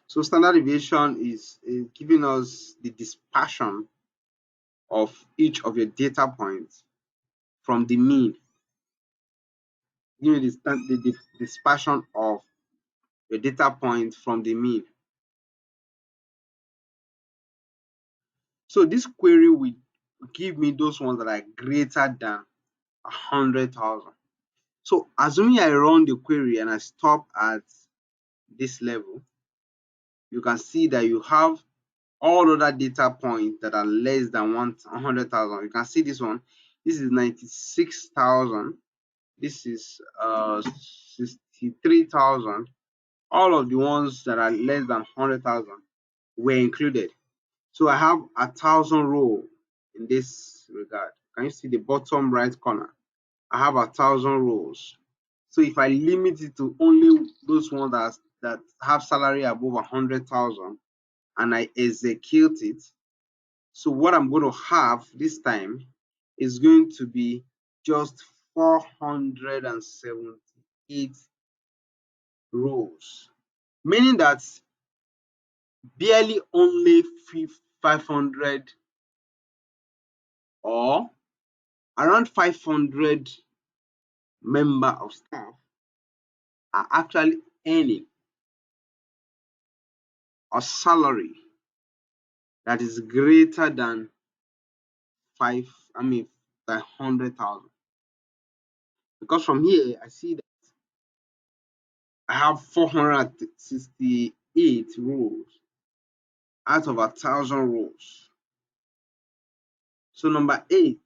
so standard deviation is giving us the dispersion of each of your data points from the mean. Give you the dispersion of your data point from the mean. So this query will give me those ones that are greater than 100,000. So assuming I run the query and I stop at this level, you can see that you have all other data points that are less than 100,000. You can see this one. This is 96,000. This is 63,000. All of the ones that are less than 100,000 were included. So I have 1,000 row in this regard. Can you see the bottom right corner? I have 1,000 rows. So if I limit it to only those ones that have salary above 100,000 and I execute it, so what I'm going to have this time is going to be just 478 rows, meaning that barely only 500 or around 500 member of staff are actually earning a salary that is greater than five, I mean, 100,000. Because from here, I see that I have 468 rows out of 1,000 rows. So number eight,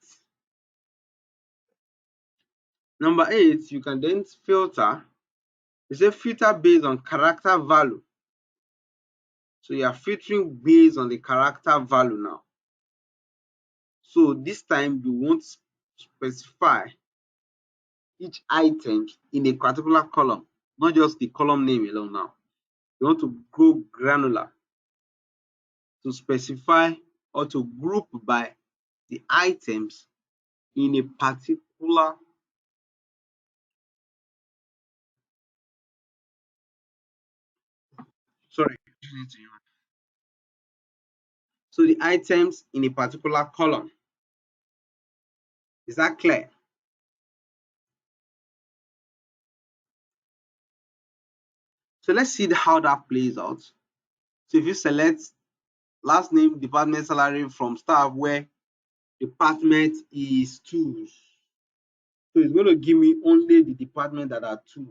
you can then filter. You say filter based on character value. So you are filtering based on the character value now. So this time you won't specify each item in a particular column, not just the column name alone now. You want to go granular to specify or to group by the items in a particular sorry so the items in a particular column. Is that clear? So let's see how that plays out. So if you select last name, department, salary from staff, where department is tools, so it's going to give me only the department that are tools,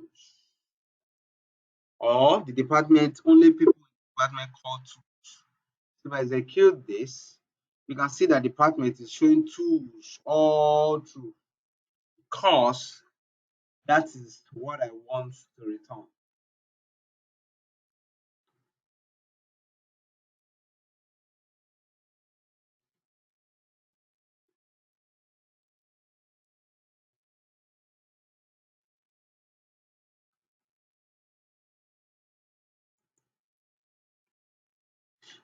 or the department, only people in the department called tools. So if I execute this, you can see that department is showing tools all through, because that is what I want to return.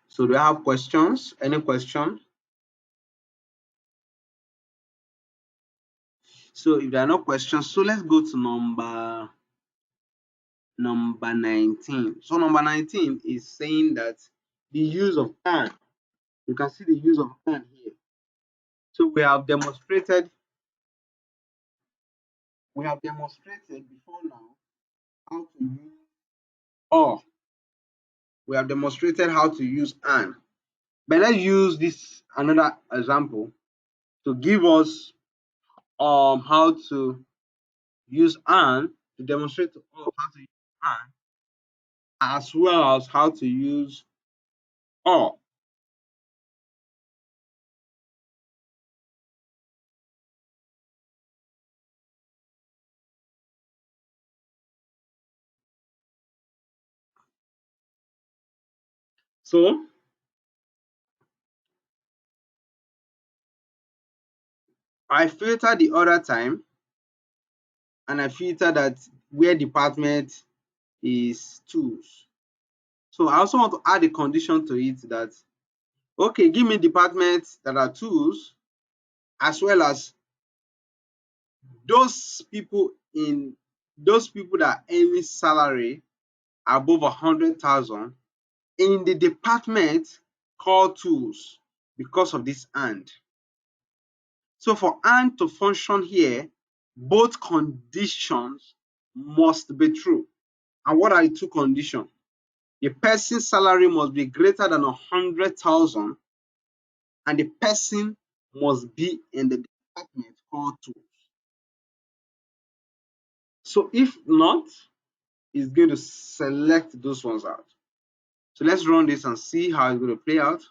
So do you have questions? Any question? So if there are no questions, so let's go to number 19. So number 19 is saying that the use of and. You can see the use of and here. So we have demonstrated before now how to use or. We have demonstrated how to use and. But let's use this another example to give us how to use and, to demonstrate to us how to use and, as well as how to use or. So I filter the other time, and I filter that where department is tools. So I also want to add a condition to it that, okay, give me departments that are tools, as well as those people that earn salary above 100,000 in the department called tools, because of this and. So for and to function here, both conditions must be true. And what are the two conditions? The person's salary must be greater than 100,000, and the person must be in the department called tools. So if not, it's going to select those ones out. So let's run this and see how it's going to play out.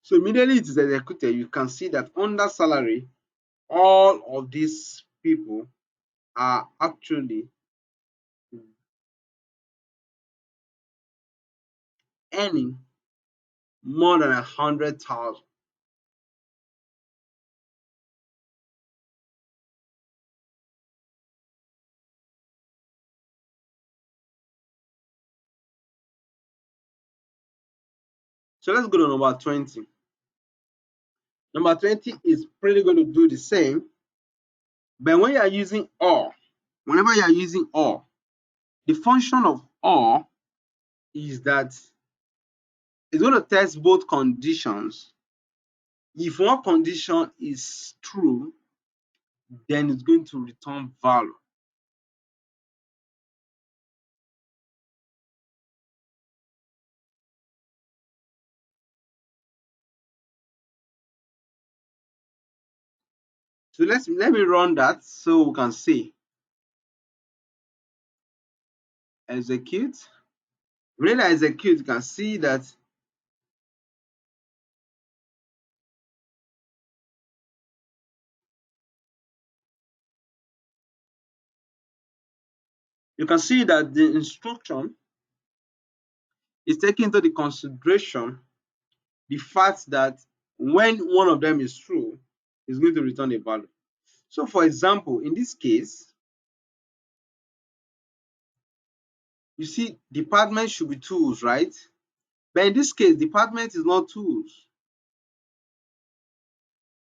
So immediately it is executed, you can see that under salary, all of these people are actually earning more than 100,000. So let's go to number 20. Number 20 is pretty going to do the same, but when you are using or, whenever you are using or, the function of or is that it's going to test both conditions. If one condition is true, then it's going to return value. So let me run that so we can see. Execute. When I execute, you can see that the instruction is taking into the consideration the fact that when one of them is true, it's going to return a value. So for example, in this case, you see department should be tools, right? But in this case, department is not tools.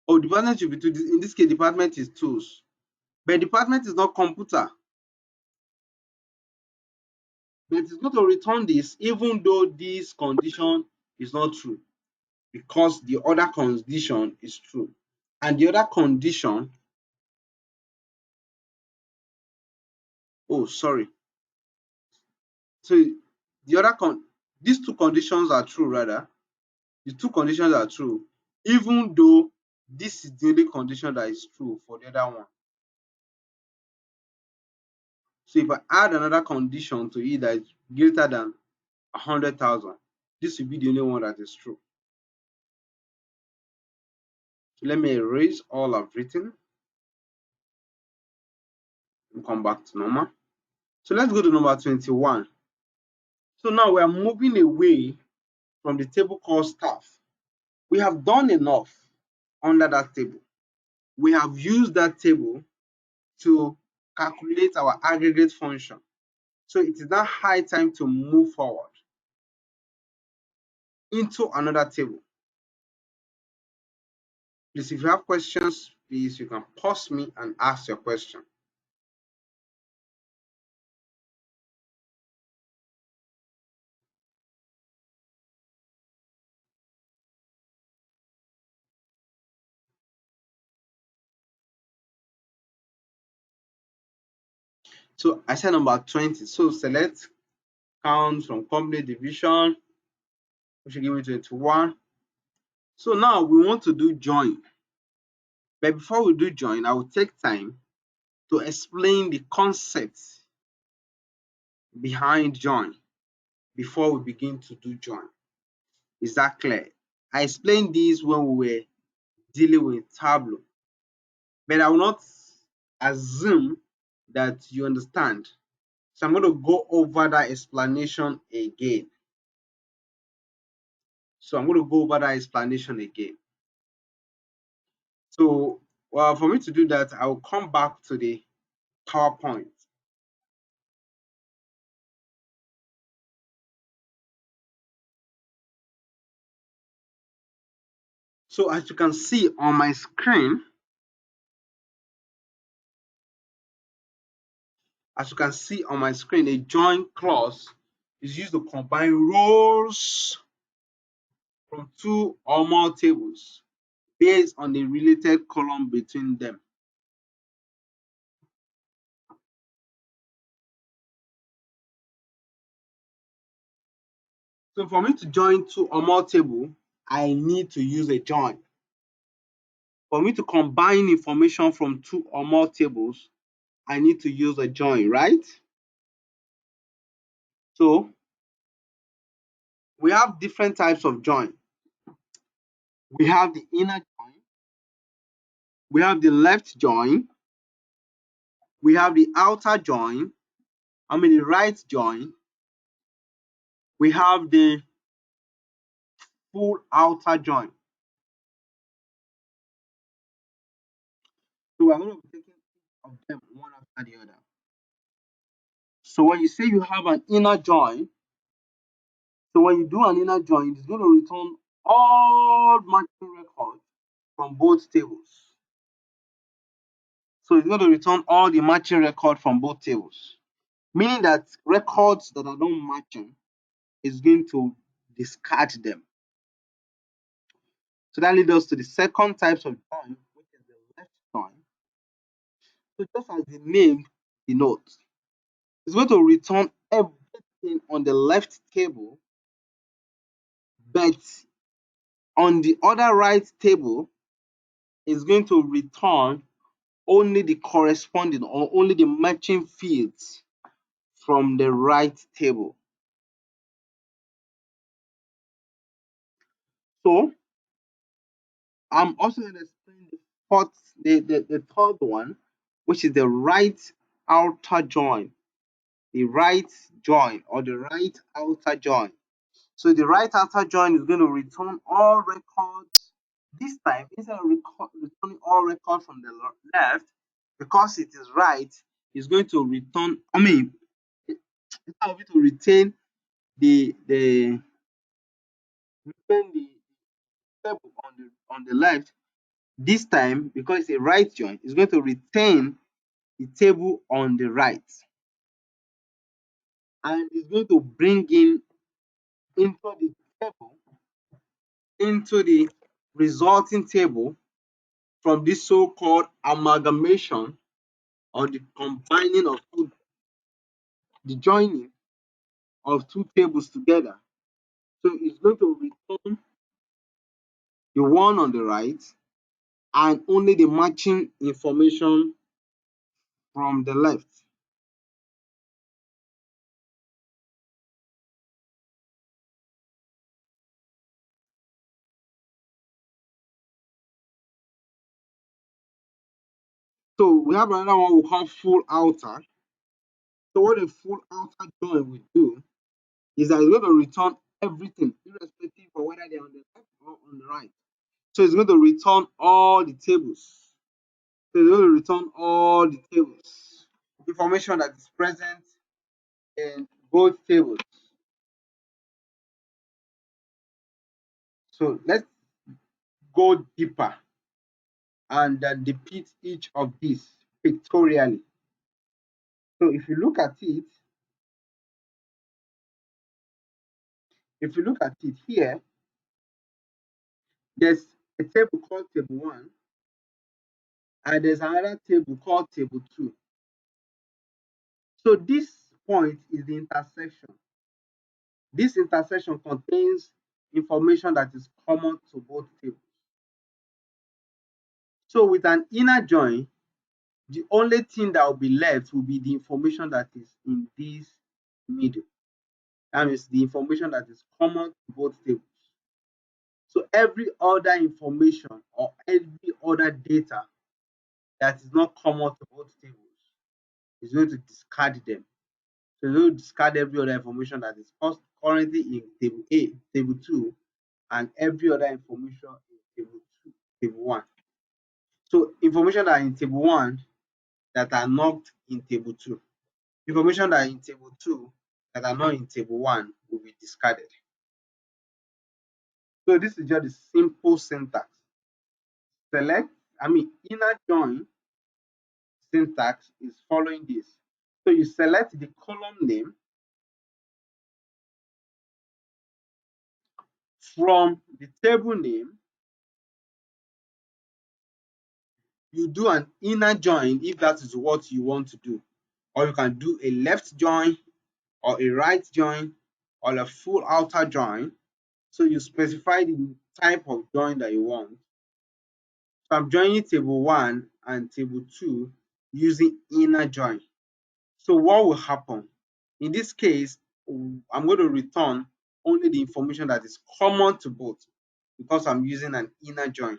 Or department should be tools. In this case, department is tools. But department is not computer. But it's going to return this even though this condition is not true, because the other condition is true. And the other condition, oh, sorry. So the other these two conditions are true, rather. The two conditions are true, even though this is the only condition that is true for the other one. So if I add another condition to it that is greater than 100,000, this will be the only one that is true. So let me erase all I've written and come back to normal. So let's go to number 21. So now we are moving away from the table called staff. We have done enough under that table. We have used that table to calculate our aggregate function. So it is now high time to move forward into another table. Please, if you have questions, please, you can pause me and ask your question. So I said number 20. So select count from company division, we should give me 21. So now we want to do join. But before we do join, I will take time to explain the concept behind join before we begin to do join. Is that clear? I explained this when we were dealing with Tableau, but I will not assume that you understand. So I'm going to go over that explanation again. So for me to do that, I will come back to the PowerPoint. So as you can see on my screen, a join clause is used to combine rows from two or more tables based on the related column between them. So for me to join two or more tables, I need to use a join. For me to combine information from two or more tables, I need to use a join, right? So we have different types of join. We have the inner join, we have the left join, we have the outer join, the right join, we have the full outer join. So we're going to be taking each of them one after the other. So when you say you have an inner join, so when you do an inner join, it's going to return all matching records from both tables. So it's going to return all the matching record from both tables, meaning that records that are not matching is going to discard them. So that leads us to the second type of join, which is the left join. So just as the name denotes, it's going to return everything on the left table, but on the other right table, it's going to return only the corresponding or only the matching fields from the right table. So I'm also going to explain the third one, which is the right outer join. The right join or the right outer join. So the right outer join is going to return all records. This time, instead of returning all records from the left, because it is right, it's going to return. Instead of it to retain the table on the left, this time, because it's a right join, it's going to retain the table on the right, and it's going to bring in into the table, into the resulting table from this so-called amalgamation or the combining of the joining of two tables together. So it's going to return the one on the right and only the matching information from the left. So we have another one we call full outer. So what a full outer join will do is that it's going to return everything, irrespective of whether they're on the left or on the right. So it's going to return all the tables. So it's going to return all the tables, information that is present in both tables. So let's go deeper and depict each of these pictorially. So if you look at it here, there's a table called table 1 and there's another table called table 2. So this point is the intersection. This intersection contains information that is common to both tables. So with an inner join, the only thing that will be left will be the information that is in this middle. That means the information that is common to both tables. So every other information or every other data that is not common to both tables is going to discard them. So you will discard every other information that is currently in table A, table 2, and every other information in table 1. So information that are in table 1 that are not in table 2. Information that are in table 2 that are not in table 1 will be discarded. So this is just a simple syntax. Inner join syntax is following this. So you select the column name from the table name. You do an inner join if that is what you want to do, or you can do a left join or a right join or a full outer join. So you specify the type of join that you want. So I'm joining table 1 and table 2 using inner join. So what will happen? In this case, I'm going to return only the information that is common to both because I'm using an inner join.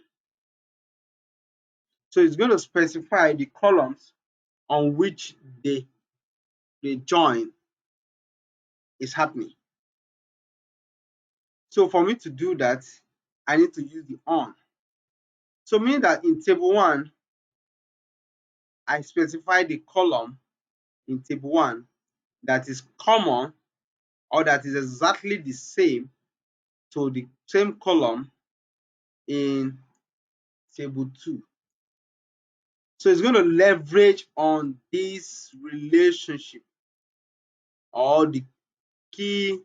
So it's going to specify the columns on which the join is happening. So for me to do that, I need to use the on. So meaning that in table 1, I specify the column in table 1 that is common or that is exactly the same to the same column in table 2. So it's going to leverage on this relationship or the key.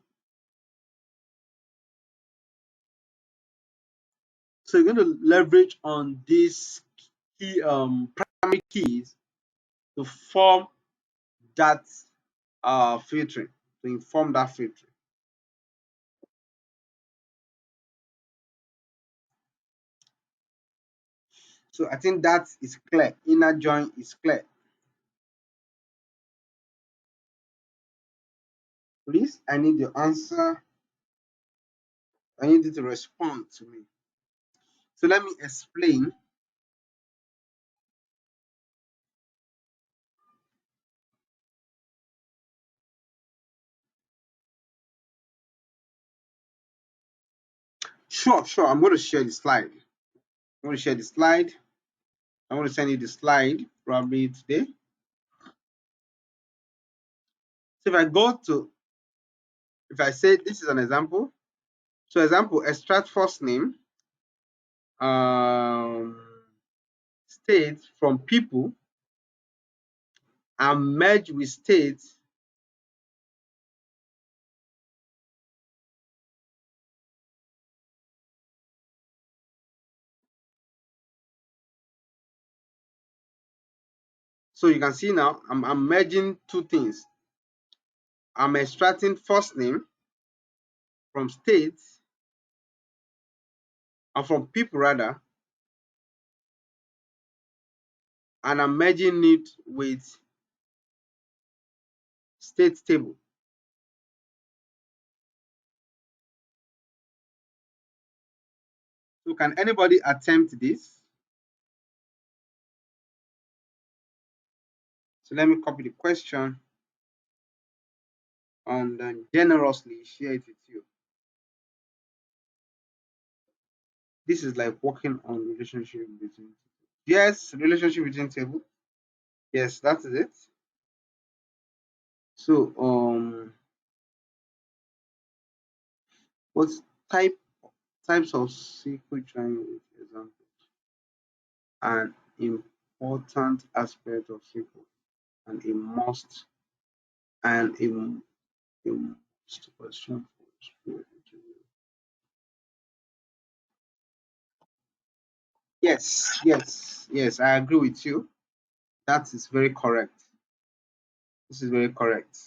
So you're going to leverage on these key primary keys to form that filtering, to inform that filtering. So I think that is clear. Inner join is clear. Please, I need your answer. I need you to respond to me. So let me explain. Sure, sure. I'm going to share the slide. I'm going to share the slide. I'm going to send you the slide probably today. So if I say this is an example. So example, extract first name, state from people and merge with state so you can see now I'm merging two things. I'm extracting first name from state and from people rather, and I'm merging it with state table. So can anybody attempt this? So let me copy the question and then generously share it with you. This is like working on relationship between. Yes, relationship between table. Yes, that is it. So what types of SQL join examples? An important aspect of SQL and a must and a must question for SQL. Yes, yes, yes, I agree with you. That is very correct. This is very correct.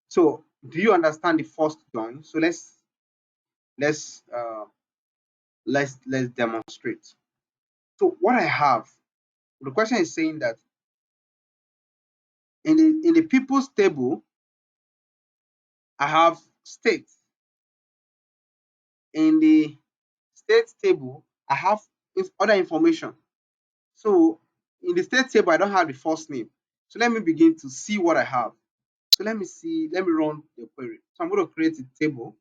So do you understand the first join? So let's uh let's demonstrate. So what I have, the question is saying that in the people's table, I have state. In the state table, I have other information. So in the state table, I don't have the first name. So let me begin to see what I have. So let me see, let me run the query. So I'm going to create a table.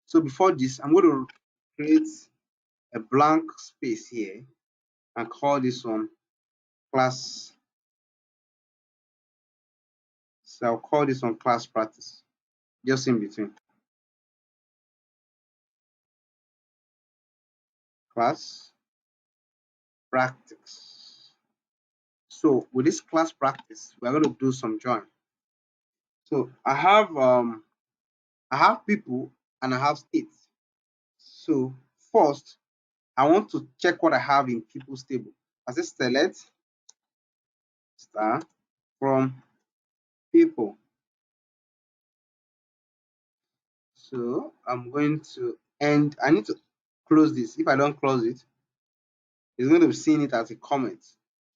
So before this, I'm going to create a blank space here and call this one class. So I'll call this one class practice, just in between. Class practice. So with this class practice, we're going to do some join. So I have people and I have states. So first, I want to check what I have in people's table. I say select star from people. So I'm going to end. I need to close this. If I don't close it, it's going to be seeing it as a comment.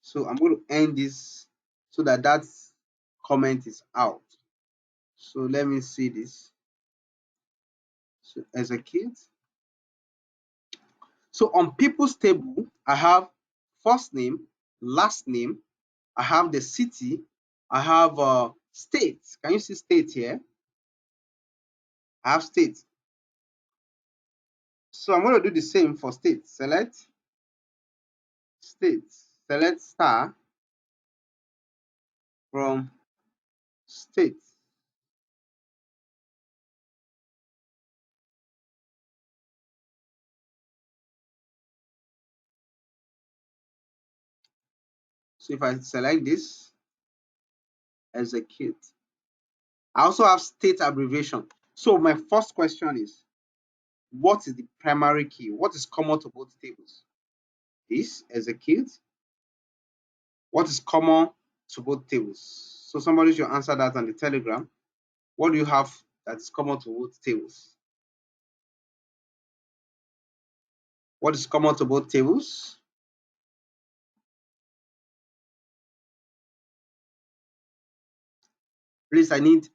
So I'm going to end this so that that comment is out. So let me see this. So execute. So on people's table, I have first name, last name, I have the city, I have state. Can you see state here? I have state. So I'm going to do the same for state. Select state, select star from state. So if I select this, execute. I also have state abbreviation. So my first question is, what is the primary key? What is common to both tables? This, execute. What is common to both tables? So somebody should answer that on the Telegram. What do you have that is common to both tables? What is common to both tables? Please, I need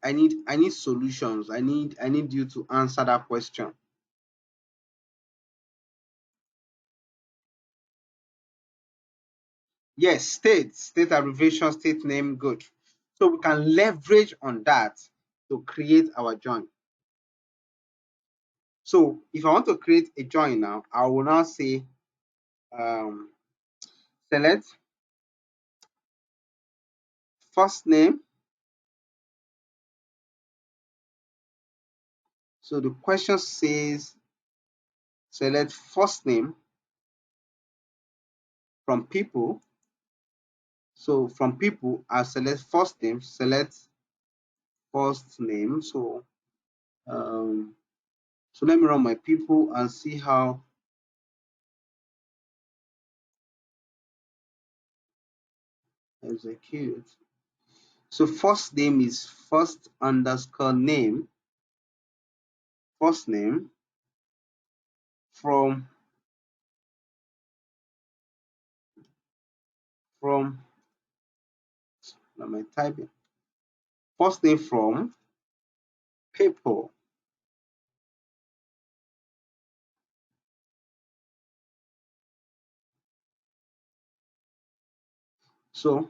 solutions. I need you to answer that question. Yes, state abbreviation, state name, good. So we can leverage on that to create our join. So if I want to create a join now, I will now say select first name. So the question says select first name from people. So from people, I select first name, select first name. Um, so let me run my people and see how execute. So first name is first underscore name, first name from am I typing? First name from people. So,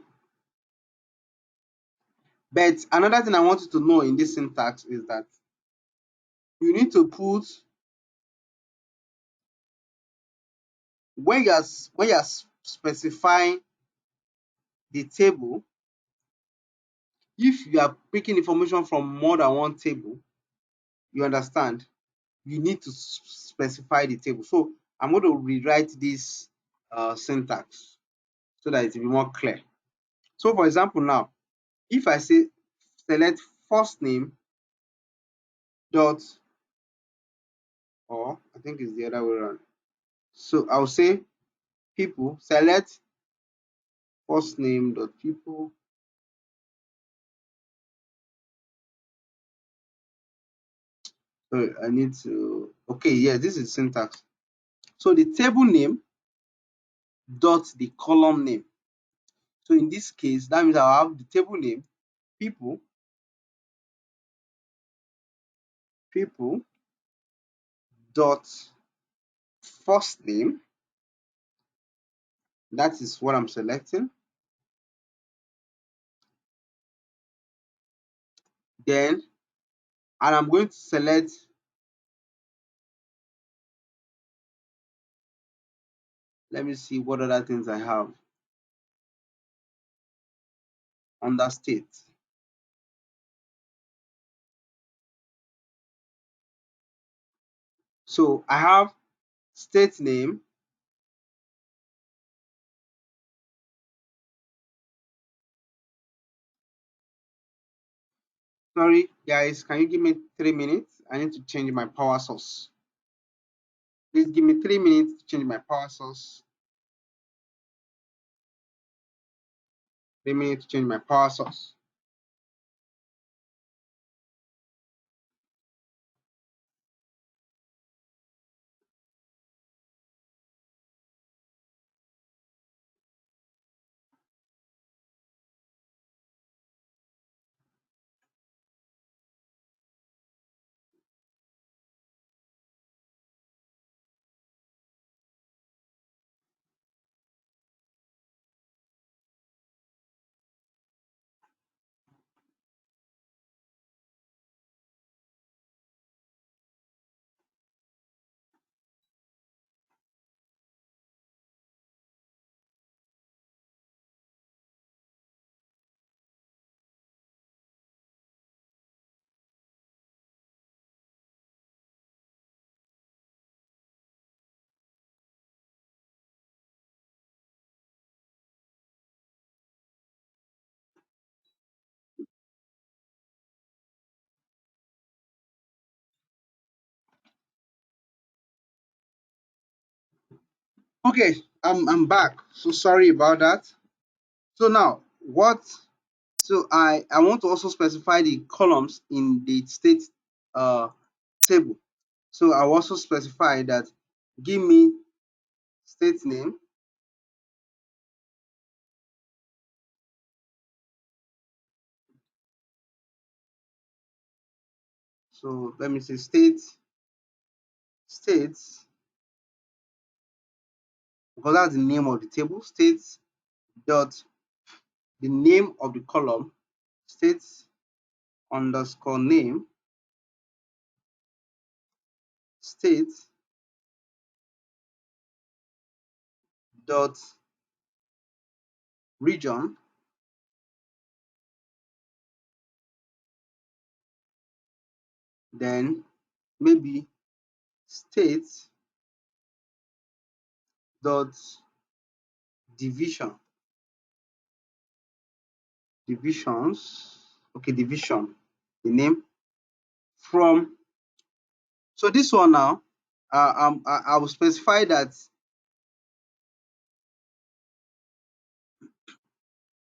but another thing I want you to know in this syntax is that you need to put when you're specifying the table, if you are picking information from more than one table, you understand, you need to specify the table. So I'm going to rewrite this syntax so that it will be more clear. So for example, now, if I say select first name dot, or I think it's the other way around. So I'll say people, select first name dot people. So I need to, okay, yeah, this is syntax. So the table name dot the column name. So in this case, that means I'll have the table name, people dot first name. That is what I'm selecting. then, and I'm going to select, let me see what other things I have under state. So I have state name, sorry guys, can you give me 3 minutes? I need to change my power source. Please give me 3 minutes to change my power source. 3 minutes to change my power source. Okay, I'm back. So sorry about that. So now what? So I want to also specify the columns in the state table. So I also specify that give me state name. So let me say states, because that's the name of the table. States dot the name of the column, states underscore name, states dot region, then maybe states dot division, divisions, okay, division, the name from. So this one now, I will specify that.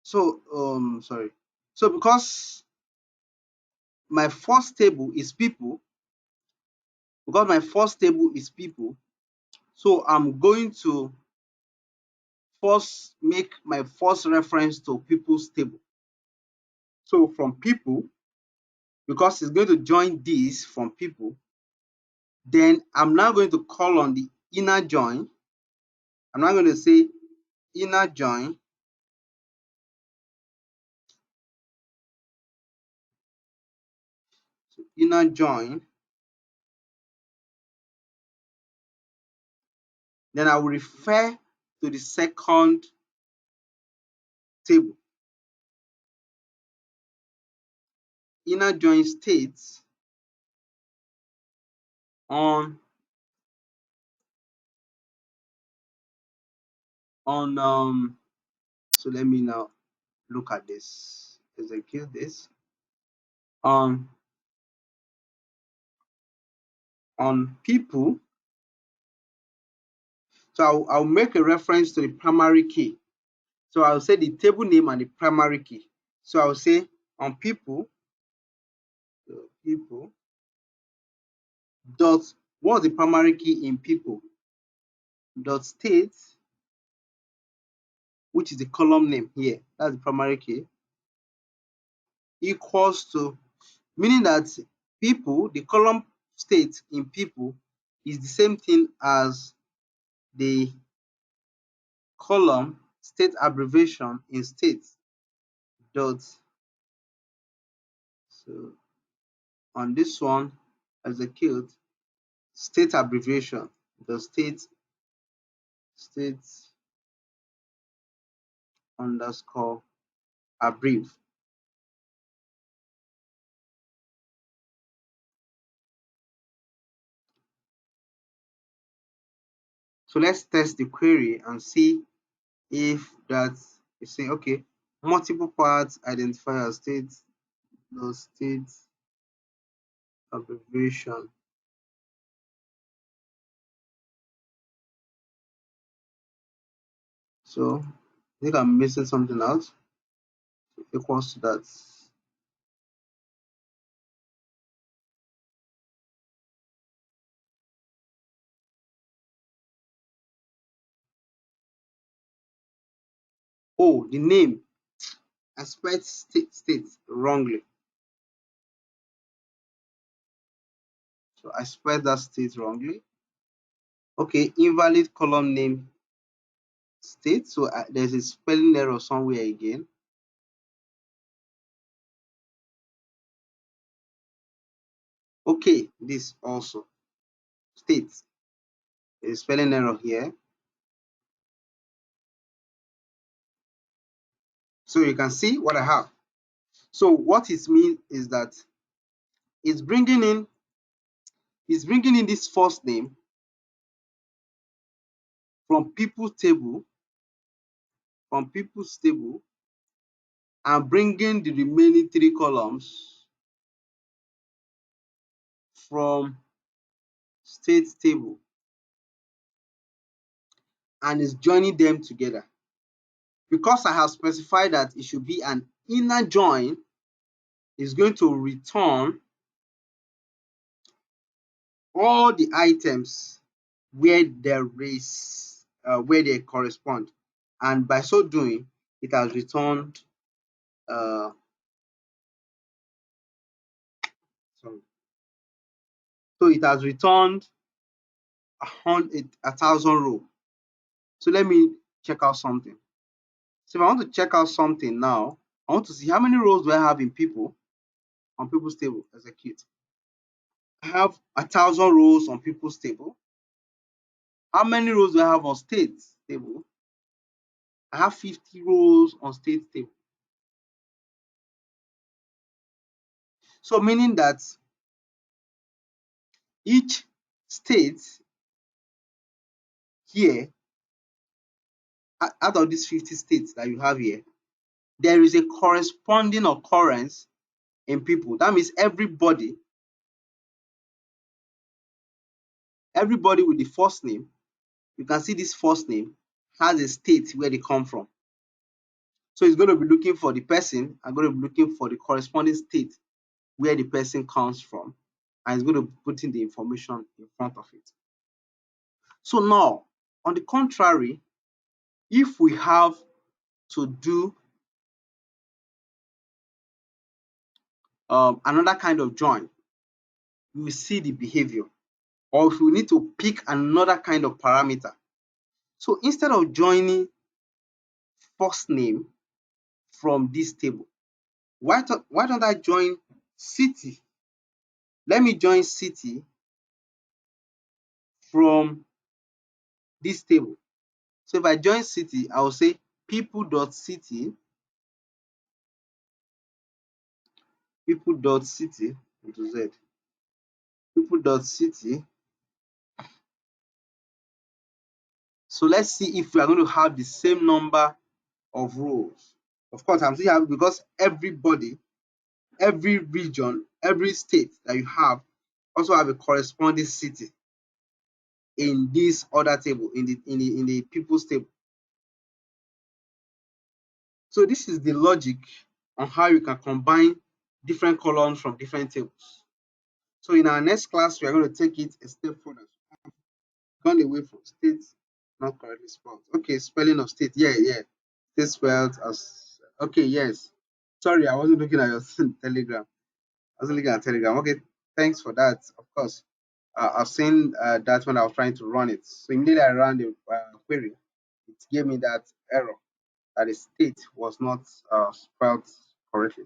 So sorry. So because my first table is people, so I'm going to first make my first reference to people's table. So from people, because it's going to join this from people, then I'm now going to call on the inner join. I'm now going to say inner join, so inner join. Then I will refer to the second table. Inner join states on so let me now look at this, execute this on people. So I'll make a reference to the primary key. So I'll say the table name and the primary key. So I'll say on people, people dot, what's the primary key in people, dot state, which is the column name here, that's the primary key, equals to, meaning that people, the column state in people is the same thing as the column state abbreviation in state dot, so on this one, execute state abbreviation, the state underscore abbrev. So let's test the query and see if that is saying, okay, multiple parts identify as state, the state abbreviation. So I think I'm missing something out. Equals to that. Oh, the name. I spelled state wrongly. So I spelled that state wrongly. Okay, invalid column name state. So there's a spelling error somewhere again. Okay, this also state. There's a spelling error here. So you can see what I have. So what it means is that it's bringing in this first name from people's table, and bringing the remaining three columns from state table, and is joining them together. Because I have specified that it should be an inner join, it's going to return all the items where there is where they correspond, and by so doing, it has returned sorry. So it has returned 1,000 row. So let me check out something. So if I want to check out something now, I want to see how many rows do I have in people on people's table. Execute. I have 1,000 rows on people's table. How many rows do I have on state table? I have 50 rows on state table. So meaning that each state here, out of these 50 states that you have here, there is a corresponding occurrence in people. That means everybody with the first name, you can see this first name has a state where they come from. So it's going to be looking for the person. I'm going to be looking for the corresponding state where the person comes from, and it's going to be putting the information in front of it. So now, on the contrary, if we have to do another kind of join, we will see the behavior, or if we need to pick another kind of parameter. So instead of joining first name from this table, why don't I join city? Let me join city from this table. So if I join city, I will say people.city, people.city into Z, people.city. So let's see if we are going to have the same number of rows. Of course, I'm still having, because everybody, every region, every state that you have also have a corresponding city in this other table, in the people's table. So this is the logic on how you can combine different columns from different tables. So in our next class, we are going to take it a step further. Gone away from state, not correctly spelled. Okay, spelling of state. Yeah. State spelled as, okay, yes. Sorry, I wasn't looking at your telegram. I was looking at telegram. Okay, thanks for that. Of course. I've seen that when I was trying to run it. So immediately I ran the query, it gave me that error that the state was not spelled correctly.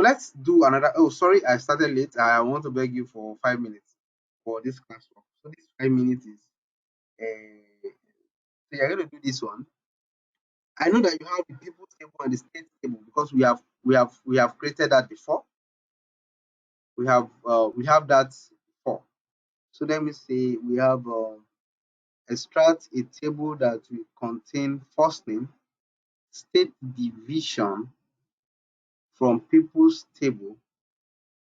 So let's do another. Oh, sorry, I started late. I want to beg you for 5 minutes for this classwork. So this 5 minutes is so you're going to do this one. I know that you have the people table and the state table because we have created that before. We have that before. So let me say we have extract a table that will contain first name, state division from people's table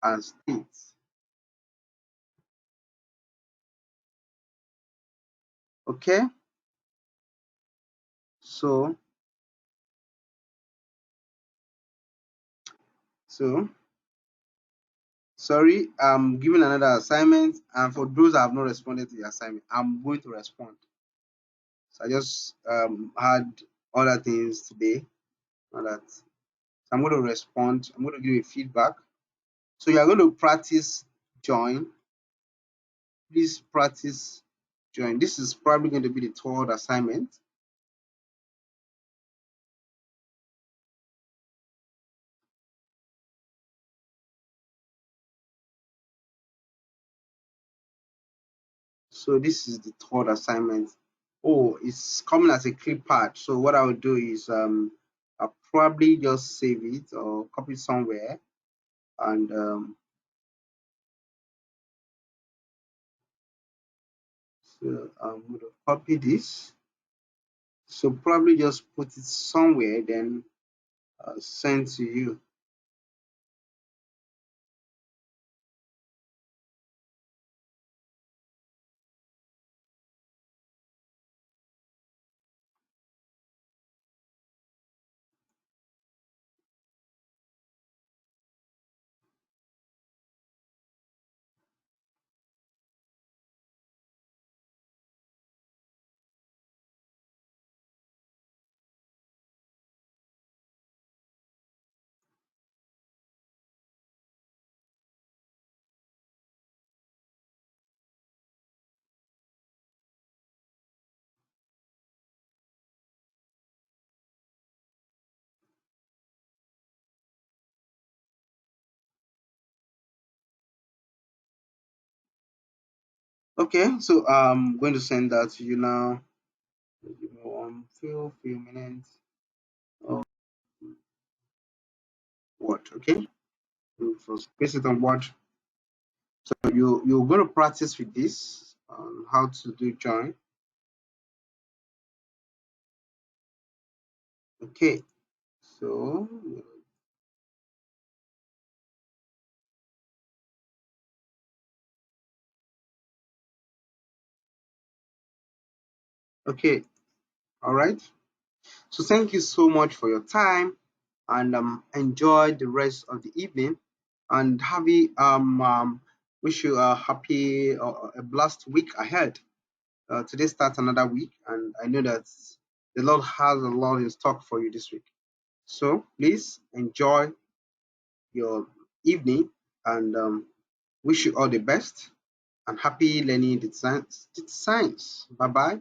and states. Okay, so so sorry, I'm giving another assignment, and for those that have not responded to the assignment, I'm going to respond. So I just had other things today, and that so I'm going to respond. I'm going to give you feedback. So you are going to practice join. Please practice join. This is probably going to be the third assignment. So this is the third assignment. Oh, it's coming as a clip part. So what I will do is I'll probably just save it or copy it somewhere, and so I'm going to copy this. So probably just put it somewhere, then send to you. Okay, so I'm going to send that to you now. Give me one few minutes. Oh, what? Okay, so first paste it on what. So you're going to practice with this on how to do join. Okay, so okay, all right. So thank you so much for your time, and enjoy the rest of the evening, and wish you a happy a blessed week ahead. Today starts another week, and I know that the Lord has a lot in stock for you this week. So please enjoy your evening, and wish you all the best and happy learning the science. Bye bye.